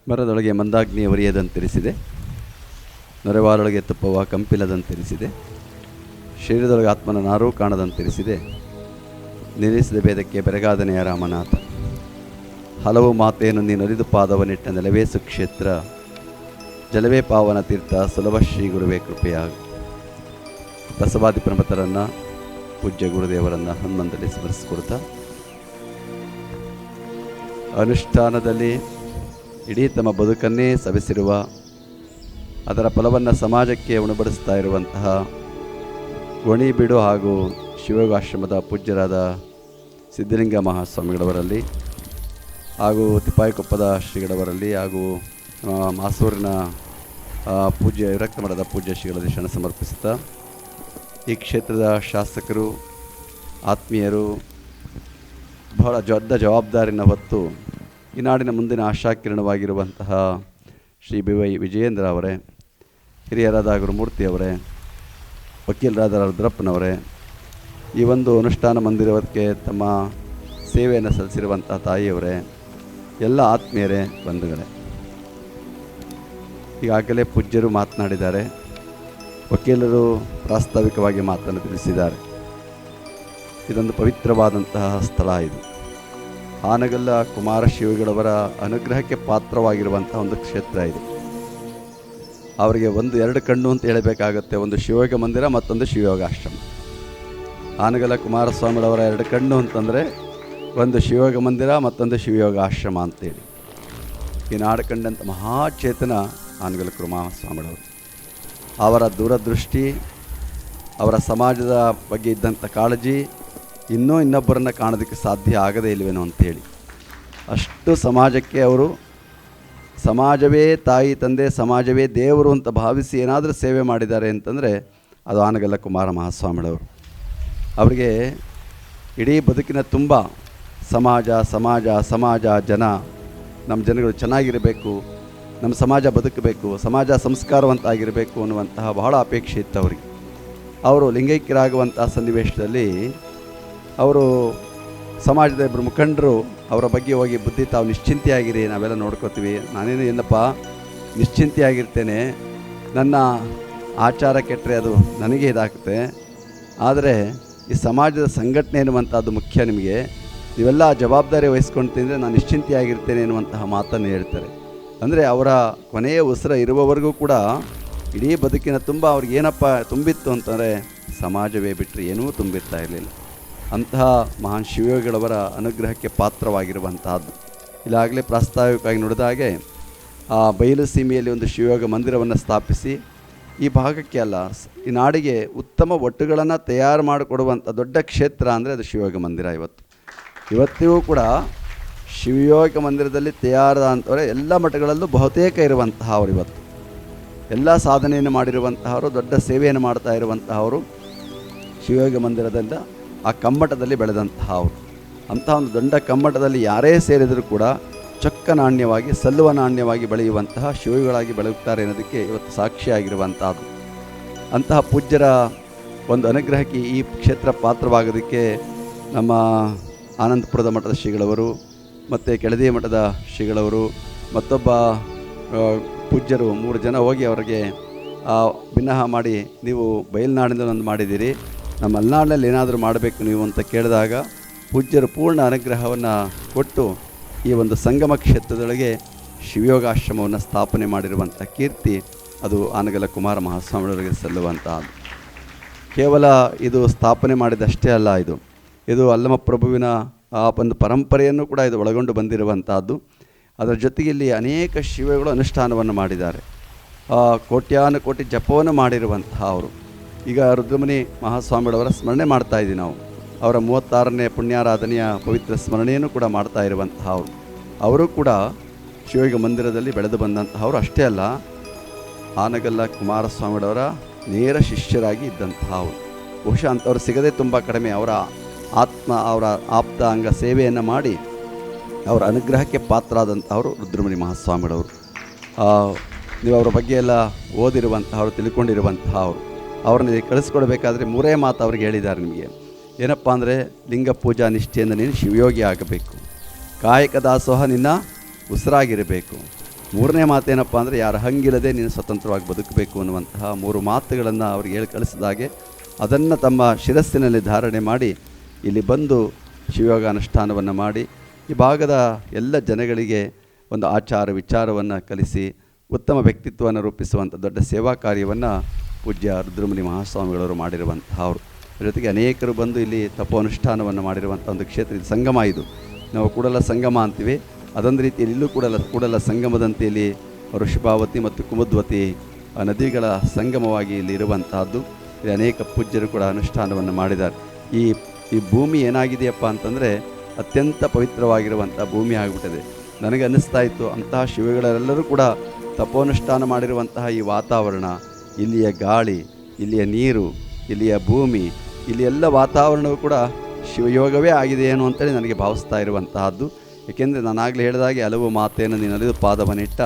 ಮರದೊಳಗೆ ಮಂದಾಗ್ನಿಯ ಒರಿಯದಂತೆರಿಸಿದೆ, ನೊರೆವಾರೊಳಗೆ ತುಪ್ಪವ ಕಂಪಿಲದಂತೆರಿಸಿದೆ, ಶರೀರದೊಳಗೆ ಆತ್ಮನ ನಾರೂ ಕಾಣದಂತೆರಿಸಿದೆ, ನಿಲ್ಲಿಸಿದ ಭೇದಕ್ಕೆ ಬೆರಗಾದನೆಯ ರಾಮನಾಥ. ಹಲವು ಮಾತೆಯನ್ನು ನೀನು ಅರಿದು ಪಾದವನಿಟ್ಟ ನೆಲವೇ ಸುಕ್ಷೇತ್ರ, ಜಲವೇ ಪಾವನ ತೀರ್ಥ, ಸುಲಭ ಶ್ರೀ ಗುರುವೇ ಕೃಪೆಯಾಗ. ಬಸವಾದಿ ಪ್ರಮತರನ್ನು, ಪೂಜ್ಯ ಗುರುದೇವರನ್ನು ಹನುಮಂತಲ್ಲಿ ಸ್ಮರಿಸಿಕೊಡ್ತಾ, ಅನುಷ್ಠಾನದಲ್ಲಿ ಇಡೀ ತಮ್ಮ ಬದುಕನ್ನೇ ಸವೆಸಿರುವ, ಅದರ ಫಲವನ್ನು ಸಮಾಜಕ್ಕೆ ಉಣಬಡಿಸ್ತಾ ಇರುವಂತಹ ಗೋಣಿಬೀಡು ಹಾಗೂ ಶಿವಯೋಗಾಶ್ರಮದ ಪೂಜ್ಯರಾದ ಸಿದ್ಧಲಿಂಗ ಮಹಾಸ್ವಾಮಿಗಳವರಲ್ಲಿ ಹಾಗೂ ತಿಪ್ಪಾಯಿಕೊಪ್ಪದ ಶ್ರೀಗಳವರಲ್ಲಿ ಹಾಗೂ ಮಾಸೂರಿನ ಪೂಜ್ಯ ವಿರಕ್ತ ಮಠದ ಪೂಜ್ಯ ಶ್ರೀಗಳಲ್ಲಿ ಶರಣ ಸಮರ್ಪಿಸುತ್ತಾ, ಈ ಕ್ಷೇತ್ರದ ಶಾಸಕರು, ಆತ್ಮೀಯರು, ಬಹಳ ದೊಡ್ಡ ಜವಾಬ್ದಾರಿನ ಹೊತ್ತು ಈ ನಾಡಿನ ಮುಂದಿನ ಆಶಾಕಿರಣವಾಗಿರುವಂತಹ ಶ್ರೀ BY ವಿಜಯೇಂದ್ರ ಅವರೇ, ಹಿರಿಯರಾದ ಗುರುಮೂರ್ತಿಯವರೇ, ವಕೀಲರಾದ ರುದ್ರಪ್ಪನವರೇ, ಈ ಒಂದು ಅನುಷ್ಠಾನ ಮಂದಿರಕ್ಕೆ ತಮ್ಮ ಸೇವೆಯನ್ನು ಸಲ್ಲಿಸಿರುವಂಥ ತಾಯಿಯವರೇ, ಎಲ್ಲ ಆತ್ಮೀಯರೇ, ಬಂಧುಗಳೇ, ಈಗಾಗಲೇ ಪೂಜ್ಯರು ಮಾತನಾಡಿದ್ದಾರೆ, ವಕೀಲರು ಪ್ರಾಸ್ತಾವಿಕವಾಗಿ ಮಾತನ್ನು ತಿಳಿಸಿದ್ದಾರೆ. ಇದೊಂದು ಪವಿತ್ರವಾದಂತಹ ಸ್ಥಳ. ಇದು ಹಾನಗಲ್ಲ ಕುಮಾರಶಿವಗಳವರ ಅನುಗ್ರಹಕ್ಕೆ ಪಾತ್ರವಾಗಿರುವಂಥ ಒಂದು ಕ್ಷೇತ್ರ ಇದು. ಅವರಿಗೆ ಎರಡು ಕಣ್ಣು ಅಂತ ಹೇಳಬೇಕಾಗತ್ತೆ, ಒಂದು ಶಿವಯೋಗ ಮಂದಿರ, ಮತ್ತೊಂದು ಶಿವಯೋಗಾಶ್ರಮ. ಹಾನಗಲ್ಲ ಕುಮಾರಸ್ವಾಮಿಗಳವರ ಎರಡು ಕಣ್ಣು ಅಂತಂದರೆ ಒಂದು ಶಿವಯೋಗ ಮಂದಿರ, ಮತ್ತೊಂದು ಶಿವಯೋಗ ಆಶ್ರಮ ಅಂತೇಳಿ. ಈ ನಾಡು ಕಂಡಂಥ ಮಹಾಚೇತನ ಹಾನಗಲ್ಲ ಕುಮಾರಸ್ವಾಮಿಗಳವರು. ಅವರ ದೂರದೃಷ್ಟಿ, ಅವರ ಸಮಾಜದ ಬಗ್ಗೆ ಇದ್ದಂಥ ಕಾಳಜಿ ಇನ್ನೊಬ್ಬರನ್ನು ಕಾಣೋದಕ್ಕೆ ಸಾಧ್ಯ ಆಗದೇ ಇಲ್ವೇನೋ ಅಂಥೇಳಿ, ಅಷ್ಟು ಸಮಾಜಕ್ಕೆ ಅವರು ಸಮಾಜವೇ ತಾಯಿ ತಂದೆ, ಸಮಾಜವೇ ದೇವರು ಅಂತ ಭಾವಿಸಿ ಏನಾದರೂ ಸೇವೆ ಮಾಡಿದ್ದಾರೆ ಅಂತಂದರೆ ಅದು ಹಾನಗಲ್ಲ ಕುಮಾರ ಮಹಾಸ್ವಾಮಿಗಳವರು. ಅವರಿಗೆ ಇಡೀ ಬದುಕಿನ ತುಂಬ ಸಮಾಜ ಸಮಾಜ ಸಮಾಜ ಜನ, ನಮ್ಮ ಜನಗಳು ಚೆನ್ನಾಗಿರಬೇಕು, ನಮ್ಮ ಸಮಾಜ ಬದುಕಬೇಕು, ಸಮಾಜ ಸಂಸ್ಕಾರವಂತಾಗಿರಬೇಕು ಅನ್ನುವಂತಹ ಬಹಳ ಅಪೇಕ್ಷೆ ಇತ್ತು ಅವರಿಗೆ. ಅವರು ಲಿಂಗೈಕ್ಯರಾಗುವಂತಹ ಸನ್ನಿವೇಶದಲ್ಲಿ ಅವರು ಸಮಾಜದ ಇಬ್ಬರು ಮುಖಂಡರು ಅವರ ಬಗ್ಗೆ ಹೋಗಿ, ಬುದ್ಧಿ ತಾವು ನಿಶ್ಚಿಂತೆಯಾಗಿರಿ, ನಾವೆಲ್ಲ ನೋಡ್ಕೋತೀವಿ, ನಾನೇನು ಏನಪ್ಪ ನಿಶ್ಚಿಂತೆಯಾಗಿರ್ತೇನೆ, ನನ್ನ ಆಚಾರ ಕೆಟ್ಟರೆ ಅದು ನನಗೆ ಇದಾಗುತ್ತೆ, ಆದರೆ ಈ ಸಮಾಜದ ಸಂಘಟನೆ ಎನ್ನುವಂಥದ್ದು ಮುಖ್ಯ, ನಿಮಗೆ ನೀವೆಲ್ಲ ಜವಾಬ್ದಾರಿ ವಹಿಸ್ಕೊಳ್ತಿದ್ರೆ ನಾನು ನಿಶ್ಚಿಂತೆಯಾಗಿರ್ತೇನೆ ಎನ್ನುವಂತಹ ಮಾತನ್ನು ಹೇಳ್ತಾರೆ. ಅಂದರೆ ಅವರ ಕೊನೆಯ ಉಸಿರ ಇರುವವರೆಗೂ ಕೂಡ ಇಡೀ ಬದುಕಿನ ತುಂಬ ಅವ್ರಿಗೇನಪ್ಪ ತುಂಬಿತ್ತು ಅಂತಂದರೆ ಸಮಾಜವೇ ಬಿಟ್ಟರೆ ಏನೂ ತುಂಬಿರ್ತಾ ಇರಲಿಲ್ಲ. ಅಂತಹ ಮಹಾನ್ ಶಿವಯೋಗಿಗಳವರ ಅನುಗ್ರಹಕ್ಕೆ ಪಾತ್ರವಾಗಿರುವಂತಹದ್ದು. ಇಲ್ಲಾಗಲೇ ಪ್ರಾಸ್ತಾವಿಕವಾಗಿ ನುಡಿದ ಹಾಗೆ ಆ ಬಯಲು ಸೀಮೆಯಲ್ಲಿ ಒಂದು ಶಿವಯೋಗ ಮಂದಿರವನ್ನು ಸ್ಥಾಪಿಸಿ ಈ ಭಾಗಕ್ಕೆ ಅಲ್ಲ, ಈ ನಾಡಿಗೆ ಉತ್ತಮ ಒಟ್ಟುಗಳನ್ನು ತಯಾರು ಮಾಡಿಕೊಡುವಂಥ ದೊಡ್ಡ ಕ್ಷೇತ್ರ ಅಂದರೆ ಅದು ಶಿವಯೋಗ ಮಂದಿರ. ಇವತ್ತಿಗೂ ಕೂಡ ಶಿವಯೋಗ ಮಂದಿರದಲ್ಲಿ ತಯಾರಾದಂಥವರೇ ಎಲ್ಲ ಮಠಗಳಲ್ಲೂ ಬಹುತೇಕ ಇರುವಂತಹ ಅವರು. ಇವತ್ತು ಎಲ್ಲ ಸಾಧನೆಯನ್ನು ಮಾಡಿರುವಂತಹವರು, ದೊಡ್ಡ ಸೇವೆಯನ್ನು ಮಾಡ್ತಾ ಇರುವಂತಹವರು ಶಿವಯೋಗ ಮಂದಿರದಿಂದ ಆ ಕಮ್ಮಟದಲ್ಲಿ ಬೆಳೆದಂತಹ ಅವರು. ಅಂತಹ ಒಂದು ದೊಡ್ಡ ಕಮ್ಮಟದಲ್ಲಿ ಯಾರೇ ಸೇರಿದರೂ ಕೂಡ ಚೊಕ್ಕ ನಾಣ್ಯವಾಗಿ, ಸಲ್ಲುವ ನಾಣ್ಯವಾಗಿ ಬೆಳೆಯುವಂತಹ ಶಿವಗಳಾಗಿ ಬೆಳೆಯುತ್ತಾರೆ ಅನ್ನೋದಕ್ಕೆ ಇವತ್ತು ಸಾಕ್ಷಿಯಾಗಿರುವಂಥದ್ದು. ಅಂತಹ ಪೂಜ್ಯರ ಒಂದು ಅನುಗ್ರಹಕ್ಕೆ ಈ ಕ್ಷೇತ್ರ ಪಾತ್ರವಾಗೋದಕ್ಕೆ ನಮ್ಮ ಆನಂದಪುರದ ಮಠದ ಶ್ರೀಗಳವರು ಮತ್ತು ಕೆಳದಿ ಮಠದ ಶ್ರೀಗಳವರು ಮತ್ತೊಬ್ಬ ಪೂಜ್ಯರು 3 ಜನ ಹೋಗಿ ಅವರಿಗೆ ಭಿನ್ನಹ ಮಾಡಿ, ನೀವು ಬಯಲುನಾಡಿಂದ ಒಂದು ಮಾಡಿದ್ದೀರಿ, ನಮ್ಮ ಮಲೆನಾಡಿನಲ್ಲಿ ಏನಾದರೂ ಮಾಡಬೇಕು ನೀವು ಅಂತ ಕೇಳಿದಾಗ ಪೂಜ್ಯರು ಪೂರ್ಣ ಅನುಗ್ರಹವನ್ನು ಕೊಟ್ಟು ಈ ಒಂದು ಸಂಗಮ ಕ್ಷೇತ್ರದೊಳಗೆ ಶಿವಯೋಗಾಶ್ರಮವನ್ನು ಸ್ಥಾಪನೆ ಮಾಡಿರುವಂಥ ಕೀರ್ತಿ ಅದು ಹಾನಗಲ್ಲ ಕುಮಾರ ಮಹಾಸ್ವಾಮಿಯವರಿಗೆ ಸಲ್ಲುವಂಥದ್ದು. ಕೇವಲ ಇದು ಸ್ಥಾಪನೆ ಮಾಡಿದಷ್ಟೇ ಅಲ್ಲ, ಇದು ಅಲ್ಲಮಪ್ರಭುವಿನ ಆ ಒಂದು ಪರಂಪರೆಯನ್ನು ಕೂಡ ಇದು ಒಳಗೊಂಡು ಬಂದಿರುವಂಥದ್ದು. ಅದರ ಜೊತೆಗೆ ಇಲ್ಲಿ ಅನೇಕ ಶಿವಗಳು ಅನುಷ್ಠಾನವನ್ನು ಮಾಡಿದ್ದಾರೆ, ಕೋಟ್ಯಾನುಕೋಟಿ ಜಪವನ್ನು ಮಾಡಿರುವಂತಹ ಅವರು. ಈಗ ರುದ್ರಮುನಿ ಮಹಾಸ್ವಾಮಿಗಳವರ ಸ್ಮರಣೆ ಮಾಡ್ತಾ ಇದ್ದೀವಿ ನಾವು. ಅವರ 36ನೇ ಪುಣ್ಯಾರಾಧನೆಯ ಪವಿತ್ರ ಸ್ಮರಣೆಯನ್ನು ಕೂಡ ಮಾಡ್ತಾ ಇರುವಂತಹ ಅವರು ಕೂಡ ಶಿವಯೋಗ ಮಂದಿರದಲ್ಲಿ ಬೆಳೆದು ಬಂದಂತಹವರು. ಅಷ್ಟೇ ಅಲ್ಲ, ಹಾನಗಲ್ಲ ಕುಮಾರಸ್ವಾಮಿಗಳವರ ನೇರ ಶಿಷ್ಯರಾಗಿ ಇದ್ದಂತಹ ಅವರು. ಬಹುಶಃ ಅಂಥವ್ರು ಸಿಗದೆ ತುಂಬ ಕಡಿಮೆ. ಅವರ ಆಪ್ತ ಅಂಗ ಸೇವೆಯನ್ನು ಮಾಡಿ ಅವರ ಅನುಗ್ರಹಕ್ಕೆ ಪಾತ್ರರಾದಂಥವರು ರುದ್ರಮುನಿ ಮಹಾಸ್ವಾಮಿಗಳವರು. ನೀವು ಅವರ ಬಗ್ಗೆ ಎಲ್ಲ ಓದಿರುವಂತಹವರು, ತಿಳ್ಕೊಂಡಿರುವಂತಹವರು. ಅವ್ರನ್ನ ಕಳಿಸ್ಕೊಡ್ಬೇಕಾದ್ರೆ 3 ಮಾತು ಅವ್ರಿಗೆ ಹೇಳಿದ್ದಾರೆ ನಿಮಗೆ. ಏನಪ್ಪ ಅಂದರೆ, ಲಿಂಗ ಪೂಜಾ ನಿಷ್ಠೆಯಿಂದ ನೀನು ಶಿವಯೋಗಿ ಆಗಬೇಕು, ಕಾಯಕ ದಾಸೋಹ ನಿನ್ನ ಉಸಿರಾಗಿರಬೇಕು, ಮೂರನೇ ಮಾತೇನಪ್ಪ ಅಂದರೆ ಯಾರ ಹಂಗಿಲ್ಲದೆ ನೀನು ಸ್ವತಂತ್ರವಾಗಿ ಬದುಕಬೇಕು ಅನ್ನುವಂತಹ 3 ಮಾತುಗಳನ್ನು ಅವ್ರಿಗೆ ಹೇಳಿ ಕಳಿಸಿದಾಗೆ ಅದನ್ನು ತಮ್ಮ ಶಿರಸ್ಸಿನಲ್ಲಿ ಧಾರಣೆ ಮಾಡಿ ಇಲ್ಲಿ ಬಂದು ಶಿವಯೋಗ ಅನುಷ್ಠಾನವನ್ನು ಮಾಡಿ ಈ ಭಾಗದ ಎಲ್ಲ ಜನಗಳಿಗೆ ಒಂದು ಆಚಾರ ವಿಚಾರವನ್ನು ಕಲಿಸಿ ಉತ್ತಮ ವ್ಯಕ್ತಿತ್ವವನ್ನು ರೂಪಿಸುವಂಥ ದೊಡ್ಡ ಸೇವಾ ಕಾರ್ಯವನ್ನು ಪೂಜ್ಯ ರುದ್ರಮುನಿ ಮಹಾಸ್ವಾಮಿಗಳವರು ಮಾಡಿರುವಂತಹವರು. ಜೊತೆಗೆ ಅನೇಕರು ಬಂದು ಇಲ್ಲಿ ತಪೋನುಷ್ಠಾನವನ್ನು ಮಾಡಿರುವಂಥ ಒಂದು ಕ್ಷೇತ್ರ ಇದು. ಸಂಗಮ ಇದು, ನಾವು ಕೂಡಲ ಸಂಗಮ ಅಂತೀವಿ. ಅದೊಂದು ರೀತಿಯಲ್ಲಿ ಇಲ್ಲೂ ಕೂಡಲ ಸಂಗಮದಂತೆಯಲ್ಲಿ ಋಷಭಾವತಿ ಮತ್ತು ಕುಮುದ್ವತಿ ನದಿಗಳ ಸಂಗಮವಾಗಿ ಇಲ್ಲಿ ಇರುವಂತಹದ್ದು. ಇಲ್ಲಿ ಅನೇಕ ಪೂಜ್ಯರು ಕೂಡ ಅನುಷ್ಠಾನವನ್ನು ಮಾಡಿದ್ದಾರೆ. ಈ ಭೂಮಿ ಏನಾಗಿದೆಯಪ್ಪ ಅಂತಂದರೆ ಅತ್ಯಂತ ಪವಿತ್ರವಾಗಿರುವಂಥ ಭೂಮಿ ಆಗಿಬಿಟ್ಟಿದೆ. ನನಗೆ ಅನ್ನಿಸ್ತಾ ಇತ್ತು ಅಂತಹ ಶಿವಗಳೆಲ್ಲರೂ ಕೂಡ ತಪೋನುಷ್ಠಾನ ಮಾಡಿರುವಂತಹ ಈ ವಾತಾವರಣ, ಇಲ್ಲಿಯ ಗಾಳಿ, ಇಲ್ಲಿಯ ನೀರು, ಇಲ್ಲಿಯ ಭೂಮಿ, ಇಲ್ಲಿ ಎಲ್ಲ ವಾತಾವರಣವೂ ಕೂಡ ಶಿವಯೋಗವೇ ಆಗಿದೆ ಏನು ಅಂತೇಳಿ ನನಗೆ ಭಾವಿಸ್ತಾ ಇರುವಂತಹದ್ದು. ಏಕೆಂದರೆ ನಾನಾಗಲೇ ಹೇಳಿದಾಗೆ ಹಲವು ಮಾತೇನು ನೀನಲಿದು ಪಾದವನ್ನಿಟ್ಟ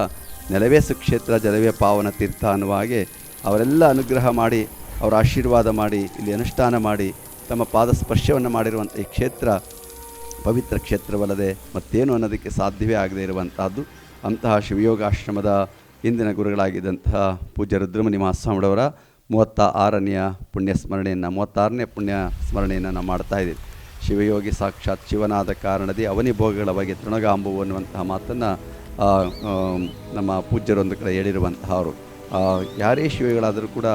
ನೆಲವೇ ಸುಕ್ಷೇತ್ರ ಜಲವೇ ಪಾವನ ತೀರ್ಥ ಅನ್ನುವ ಹಾಗೆ ಅವರೆಲ್ಲ ಅನುಗ್ರಹ ಮಾಡಿ ಅವರ ಆಶೀರ್ವಾದ ಮಾಡಿ ಇಲ್ಲಿ ಅನುಷ್ಠಾನ ಮಾಡಿ ತಮ್ಮ ಪಾದ ಸ್ಪರ್ಶವನ್ನು ಮಾಡಿರುವಂಥ ಈ ಕ್ಷೇತ್ರ ಪವಿತ್ರ ಕ್ಷೇತ್ರವಲ್ಲದೆ ಮತ್ತೇನು ಅನ್ನೋದಕ್ಕೆ ಸಾಧ್ಯವೇ ಆಗದೇ ಇರುವಂತಹದ್ದು. ಅಂತಹ ಶಿವಯೋಗಾಶ್ರಮದ ಇಂದಿನ ಗುರುಗಳಾಗಿದ್ದಂತಹ ಪೂಜ್ಯ ರುದ್ರಮುನಿ ಮಹಾಸ್ವಾಮಿಗಳವರ 36ನೇ ಪುಣ್ಯ ಸ್ಮರಣೆಯನ್ನು ನಾವು ಮಾಡ್ತಾಯಿದ್ದೀವಿ. ಶಿವಯೋಗಿ ಸಾಕ್ಷಾತ್ ಶಿವನಾದ ಕಾರಣದಿ ಅವನಿ ಭೋಗಗಳ ಬಗ್ಗೆ ತೃಣಗಾಂಬು ಅನ್ನುವಂತಹ ಮಾತನ್ನು ನಮ್ಮ ಪೂಜ್ಯರೊಂದು ಕಡೆ ಹೇಳಿರುವಂತಹವರು. ಯಾರೇ ಶಿವಗಳಾದರೂ ಕೂಡ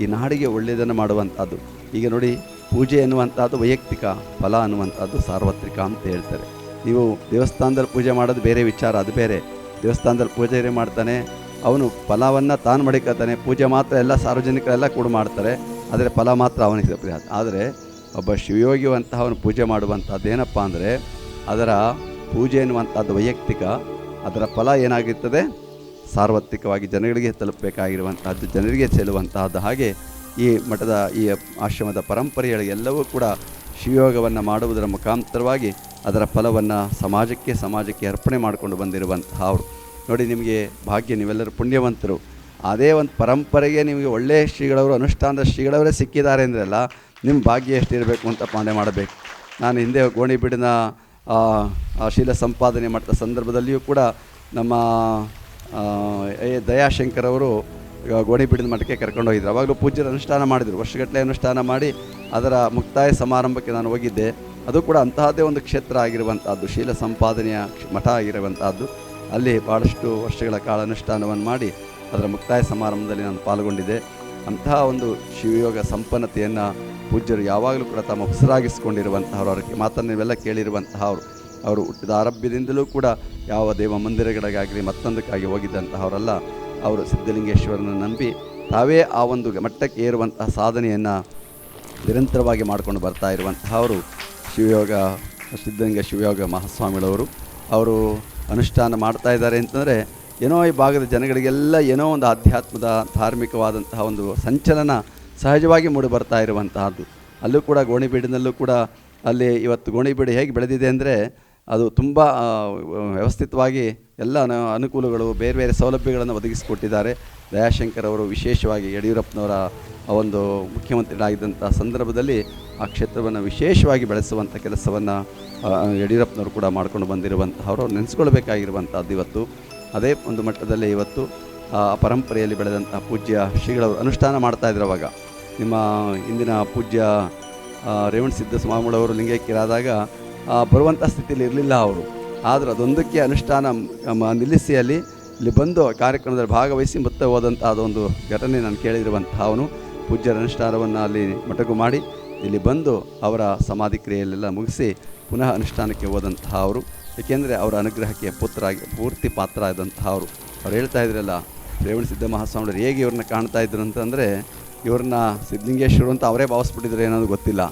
ಈ ನಾಡಿಗೆ ಒಳ್ಳೆಯದನ್ನು ಮಾಡುವಂಥದ್ದು. ಈಗ ನೋಡಿ, ಪೂಜೆ ಎನ್ನುವಂಥದ್ದು ವೈಯಕ್ತಿಕ, ಫಲ ಅನ್ನುವಂಥದ್ದು ಸಾರ್ವತ್ರಿಕ ಅಂತ ಹೇಳ್ತಾರೆ. ನೀವು ದೇವಸ್ಥಾನದಲ್ಲಿ ಪೂಜೆ ಮಾಡೋದು ಬೇರೆ ವಿಚಾರ, ಅದು ಬೇರೆ. ದೇವಸ್ಥಾನದಲ್ಲಿ ಪೂಜೆ ಮಾಡ್ತಾನೆ, ಅವನು ಫಲವನ್ನು ತಾನು ಮಡಿಕತಾನೆ. ಪೂಜೆ ಮಾತ್ರ ಎಲ್ಲ ಸಾರ್ವಜನಿಕರೆಲ್ಲ ಕೂಡ ಮಾಡ್ತಾರೆ, ಆದರೆ ಫಲ ಮಾತ್ರ ಅವನಿಗೆ ಸಿಗ್ತದೆ. ಆದರೆ ಒಬ್ಬ ಶಿವಯೋಗಿಯುವಂತಹ ಅವನು ಪೂಜೆ ಮಾಡುವಂಥದ್ದು ಏನಪ್ಪ ಅಂದರೆ ಅದರ ಪೂಜೆ ಎನ್ನುವಂಥದ್ದು ವೈಯಕ್ತಿಕ, ಅದರ ಫಲ ಏನಾಗಿರ್ತದೆ ಸಾರ್ವತ್ರಿಕವಾಗಿ ಜನಗಳಿಗೆ ತಲುಪಬೇಕಾಗಿರುವಂತಹದ್ದು, ಜನರಿಗೆ ಚೆಲ್ಲುವಂತಹದ್ದು. ಹಾಗೆ ಈ ಮಠದ ಈ ಆಶ್ರಮದ ಪರಂಪರೆಗಳಿಗೆಲ್ಲವೂ ಕೂಡ ಶಿವಯೋಗವನ್ನು ಮಾಡುವುದರ ಮುಖಾಂತರವಾಗಿ ಅದರ ಫಲವನ್ನು ಸಮಾಜಕ್ಕೆ ಅರ್ಪಣೆ ಮಾಡಿಕೊಂಡು ಬಂದಿರುವಂತಹ ಅವರು. ನೋಡಿ, ನಿಮಗೆ ಭಾಗ್ಯ, ನೀವೆಲ್ಲರೂ ಪುಣ್ಯವಂತರು. ಅದೇ ಒಂದು ಪರಂಪರೆಗೆ ನಿಮಗೆ ಒಳ್ಳೆಯ ಶ್ರೀಗಳವರು, ಅನುಷ್ಠಾನದ ಶ್ರೀಗಳವರೇ ಸಿಕ್ಕಿದ್ದಾರೆ ಅಂದ್ರಲ್ಲ, ನಿಮ್ಮ ಭಾಗ್ಯ ಎಷ್ಟಿರಬೇಕು ಅಂತ ಪಾಲನೆ ಮಾಡಬೇಕು. ನಾನು ಹಿಂದೆ ಗೋಣಿಬೀಡಿನ ಶೀಲ ಸಂಪಾದನೆ ಮಾಡಿದ ಸಂದರ್ಭದಲ್ಲಿಯೂ ಕೂಡ ನಮ್ಮ ದಯಾಶಂಕರ್ ಅವರು ಗೋಣಿಬೀಡಿನ ಮಠಕ್ಕೆ ಕರ್ಕೊಂಡು ಹೋಗಿದ್ರು. ಅವಾಗಲೂ ಪೂಜ್ಯರು ಅನುಷ್ಠಾನ ಮಾಡಿದರು, ವರ್ಷಗಟ್ಟಲೆ ಅನುಷ್ಠಾನ ಮಾಡಿ ಅದರ ಮುಕ್ತಾಯ ಸಮಾರಂಭಕ್ಕೆ ನಾನು ಹೋಗಿದ್ದೆ. ಅದು ಕೂಡ ಅಂತಹದ್ದೇ ಒಂದು ಕ್ಷೇತ್ರ ಆಗಿರುವಂಥದ್ದು, ಶೀಲ ಸಂಪಾದನೆಯ ಮಠ ಆಗಿರುವಂಥದ್ದು. ಅಲ್ಲಿ ಭಾಳಷ್ಟು ವರ್ಷಗಳ ಕಾಲ ಅನುಷ್ಠಾನವನ್ನು ಮಾಡಿ ಅದರ ಮುಕ್ತಾಯ ಸಮಾರಂಭದಲ್ಲಿ ನಾನು ಪಾಲ್ಗೊಂಡಿದ್ದೆ. ಅಂತಹ ಒಂದು ಶಿವಯೋಗ ಸಂಪನ್ನತೆಯನ್ನು ಪೂಜ್ಯರು ಯಾವಾಗಲೂ ಕೂಡ ತಮ್ಮ ಉಸಿರಾಗಿಸಿಕೊಂಡಿರುವಂತಹವರು. ಅವರಿಗೆ ಮಾತನ್ನು ನೀವೆಲ್ಲ ಕೇಳಿರುವಂತಹವರು. ಅವರು ಹುಟ್ಟಿದ ಆರಭ್ಯದಿಂದಲೂ ಕೂಡ ಯಾವ ದೇವ ಮಂದಿರಗಳಿಗಾಗಲಿ ಮತ್ತೊಂದಕ್ಕಾಗಿ ಹೋಗಿದ್ದಂತಹವರಲ್ಲ. ಅವರು ಸಿದ್ಧಲಿಂಗೇಶ್ವರನ ನಂಬಿ ತಾವೇ ಆ ಒಂದು ಮಟ್ಟಕ್ಕೆ ಏರುವಂತಹ ಸಾಧನೆಯನ್ನು ನಿರಂತರವಾಗಿ ಮಾಡಿಕೊಂಡು ಬರ್ತಾ ಇರುವಂತಹವರು ಸಿದ್ಧಲಿಂಗ ಶಿವಯೋಗ ಮಹಾಸ್ವಾಮಿಗಳವರು. ಅವರು ಅನುಷ್ಠಾನ ಮಾಡ್ತಾ ಇದ್ದಾರೆ ಅಂತಂದರೆ ಏನೋ ಈ ಭಾಗದ ಜನಗಳಿಗೆಲ್ಲ ಏನೋ ಒಂದು ಆಧ್ಯಾತ್ಮದ ಧಾರ್ಮಿಕವಾದಂತಹ ಒಂದು ಸಂಚಲನ ಸಹಜವಾಗಿ ಮೂಡಿ ಬರ್ತಾ ಇರುವಂತಹದ್ದು. ಅಲ್ಲೂ ಕೂಡ ಗೋಣಿಬೀಡಿನಲ್ಲೂ ಕೂಡ ಅಲ್ಲಿ ಇವತ್ತು ಗೋಣಿಬೀಡು ಹೇಗೆ ಬೆಳೆದಿದೆ ಅಂದರೆ ಅದು ತುಂಬ ವ್ಯವಸ್ಥಿತವಾಗಿ ಎಲ್ಲ ಅನುಕೂಲಗಳು, ಬೇರೆ ಬೇರೆ ಸೌಲಭ್ಯಗಳನ್ನು ಒದಗಿಸಿಕೊಟ್ಟಿದ್ದಾರೆ. ದಯಾಶಂಕರ್ ಅವರು ವಿಶೇಷವಾಗಿ ಯಡಿಯೂರಪ್ಪನವರ ಒಂದು ಮುಖ್ಯಮಂತ್ರಿಗಳಾಗಿದ್ದಂಥ ಸಂದರ್ಭದಲ್ಲಿ ಆ ಕ್ಷೇತ್ರವನ್ನು ವಿಶೇಷವಾಗಿ ಬೆಳೆಸುವಂಥ ಕೆಲಸವನ್ನು ಯಡಿಯೂರಪ್ಪನವರು ಕೂಡ ಮಾಡ್ಕೊಂಡು ಬಂದಿರುವಂತಹವರು ನೆನೆಸ್ಕೊಳ್ಬೇಕಾಗಿರುವಂಥದ್ದು. ಇವತ್ತು ಅದೇ ಒಂದು ಮಟ್ಟದಲ್ಲಿ ಇವತ್ತು ಆ ಪರಂಪರೆಯಲ್ಲಿ ಬೆಳೆದಂಥ ಪೂಜ್ಯ ಶ್ರೀಗಳವರು ಅನುಷ್ಠಾನ ಮಾಡ್ತಾಯಿದ್ರು. ಅವಾಗ ನಿಮ್ಮ ಇಂದಿನ ಪೂಜ್ಯ ರೇವಣಸಿದ್ಧ ಸ್ವಾಮಿಗಳವರು ಲಿಂಗೈಕ್ಯರಾದಾಗ ಬರುವಂಥ ಸ್ಥಿತಿಯಲ್ಲಿ ಇರಲಿಲ್ಲ ಅವರು. ಆದರೆ ಅದೊಂದಕ್ಕೆ ಅನುಷ್ಠಾನ ನಿಲ್ಲಿಸಿ ಇಲ್ಲಿ ಬಂದು ಕಾರ್ಯಕ್ರಮದಲ್ಲಿ ಭಾಗವಹಿಸಿ ಮತ್ತೆ ಹೋದಂಥ ಅದೊಂದು ಘಟನೆ ನಾನು ಕೇಳಿರುವಂತಹ ಅವನು ಪೂಜ್ಯರ ಅನುಷ್ಠಾನವನ್ನು ಅಲ್ಲಿ ಮಟಕು ಮಾಡಿ ಇಲ್ಲಿ ಬಂದು ಅವರ ಸಮಾಧಿ ಕ್ರಿಯೆಯಲ್ಲೆಲ್ಲ ಮುಗಿಸಿ ಪುನಃ ಅನುಷ್ಠಾನಕ್ಕೆ ಹೋದಂತಹ ಅವರು. ಏಕೆಂದರೆ ಅವರ ಅನುಗ್ರಹಕ್ಕೆ ಪೂರ್ತಿ ಪಾತ್ರ ಆದಂತಹ ಅವರು. ಅವ್ರು ಹೇಳ್ತಾ ಇದ್ರಲ್ಲ, ರೇವಣ ಸಿದ್ಧ ಮಹಾಸ್ವಾಮಿಗಳು ಹೇಗೆ ಇವ್ರನ್ನ ಕಾಣ್ತಾ ಇದ್ರು ಅಂತಂದರೆ ಇವ್ರನ್ನ ಸಿದ್ಧಲಿಂಗೇಶ್ವರು ಅಂತ ಅವರೇ ಭಾವಿಸ್ಬಿಟ್ಟಿದ್ರು ಏನೋದು ಗೊತ್ತಿಲ್ಲ.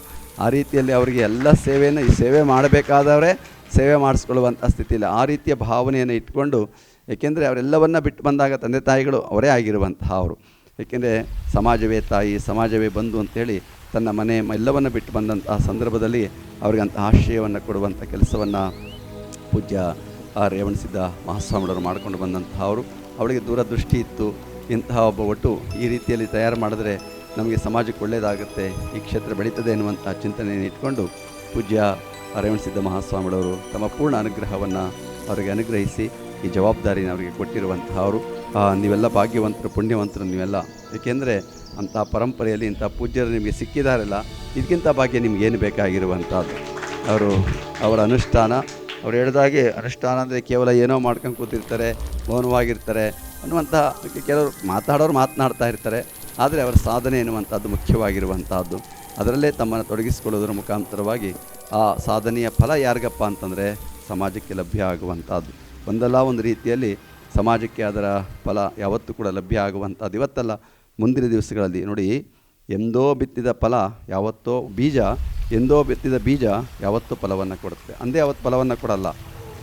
ಆ ರೀತಿಯಲ್ಲಿ ಅವರಿಗೆ ಎಲ್ಲ ಸೇವೆಯನ್ನು ಈ ಸೇವೆ ಮಾಡಬೇಕಾದವರೇ ಸೇವೆ ಮಾಡಿಸ್ಕೊಳ್ಳುವಂಥ ಸ್ಥಿತಿ ಇಲ್ಲ. ಆ ರೀತಿಯ ಭಾವನೆಯನ್ನು ಇಟ್ಕೊಂಡು, ಏಕೆಂದರೆ ಅವರೆಲ್ಲವನ್ನ ಬಿಟ್ಟು ಬಂದಾಗ ತಂದೆ ತಾಯಿಗಳು ಅವರೇ ಆಗಿರುವಂತಹ ಅವರು. ಏಕೆಂದರೆ ಸಮಾಜವೇ ತಾಯಿ, ಸಮಾಜವೇ ಬಂಧು ಅಂಥೇಳಿ ತನ್ನ ಮನೆ ಎಲ್ಲವನ್ನು ಬಿಟ್ಟು ಬಂದಂತಹ ಸಂದರ್ಭದಲ್ಲಿ ಅವ್ರಿಗೆ ಅಂಥ ಆಶ್ರಯವನ್ನು ಕೊಡುವಂಥ ಕೆಲಸವನ್ನು ಪೂಜ್ಯ ರೇವಣಸಿದ್ಧ ಮಹಾಸ್ವಾಮಿಗಳವರು ಮಾಡಿಕೊಂಡು ಬಂದಂತಹ ಅವರು. ಅವಳಿಗೆ ದೂರದೃಷ್ಟಿ ಇತ್ತು. ಇಂತಹ ಒಬ್ಬ ಒಟ್ಟು ಈ ರೀತಿಯಲ್ಲಿ ತಯಾರು ಮಾಡಿದ್ರೆ ನಮಗೆ ಸಮಾಜಕ್ಕೆ ಒಳ್ಳೆಯದಾಗುತ್ತೆ, ಈ ಕ್ಷೇತ್ರ ಬೆಳೀತದೆ ಎನ್ನುವಂಥ ಚಿಂತನೆಯನ್ನು ಇಟ್ಕೊಂಡು ಪೂಜ್ಯ ರೇವಣಸಿದ್ಧ ಮಹಾಸ್ವಾಮಿಗಳವರು ತಮ್ಮ ಪೂರ್ಣ ಅನುಗ್ರಹವನ್ನು ಅವರಿಗೆ ಅನುಗ್ರಹಿಸಿ ಈ ಜವಾಬ್ದಾರಿನ ಅವರಿಗೆ ಕೊಟ್ಟಿರುವಂತಹವರು. ನೀವೆಲ್ಲ ಭಾಗ್ಯವಂತರು, ಪುಣ್ಯವಂತರು ನೀವೆಲ್ಲ. ಏಕೆಂದರೆ ಅಂಥ ಪರಂಪರೆಯಲ್ಲಿ ಇಂಥ ಪೂಜ್ಯರು ನಿಮಗೆ ಸಿಕ್ಕಿದಾರಲ್ಲ, ಇದಕ್ಕಿಂತ ಭಾಗ್ಯ ನಿಮಗೇನು ಬೇಕಾಗಿರುವಂಥದ್ದು. ಅವರ ಅನುಷ್ಠಾನ, ಅವ್ರು ಹೇಳಿದಾಗೆ ಅನುಷ್ಠಾನ ಅಂದರೆ ಕೇವಲ ಏನೋ ಮಾಡ್ಕೊಂಡು ಕೂತಿರ್ತಾರೆ, ಮೌನವಾಗಿರ್ತಾರೆ ಅನ್ನುವಂಥ, ಕೆಲವರು ಮಾತನಾಡ್ತಾ ಇರ್ತಾರೆ. ಆದರೆ ಅವರ ಸಾಧನೆ ಎನ್ನುವಂಥದ್ದು ಮುಖ್ಯವಾಗಿರುವಂಥದ್ದು. ಅದರಲ್ಲೇ ತಮ್ಮನ್ನು ತೊಡಗಿಸಿಕೊಳ್ಳೋದ್ರ ಮುಖಾಂತರವಾಗಿ ಆ ಸಾಧನೆಯ ಫಲ ಯಾರಿಗಪ್ಪ ಅಂತಂದರೆ ಸಮಾಜಕ್ಕೆ ಲಭ್ಯ ಆಗುವಂಥದ್ದು. ಒಂದಲ್ಲ ಒಂದು ರೀತಿಯಲ್ಲಿ ಸಮಾಜಕ್ಕೆ ಅದರ ಫಲ ಯಾವತ್ತೂ ಕೂಡ ಲಭ್ಯ ಆಗುವಂಥದ್ದು. ಇವತ್ತಲ್ಲ, ಮುಂದಿನ ದಿವಸಗಳಲ್ಲಿ ನೋಡಿ, ಎಂದೋ ಬಿತ್ತಿದ ಫಲ ಯಾವತ್ತೋ ಎಂದೋ ಬಿತ್ತಿದ ಬೀಜ ಯಾವತ್ತೂ ಫಲವನ್ನು ಕೊಡುತ್ತೆ. ಅಂದೇ ಯಾವತ್ತು ಫಲವನ್ನು ಕೊಡಲ್ಲ.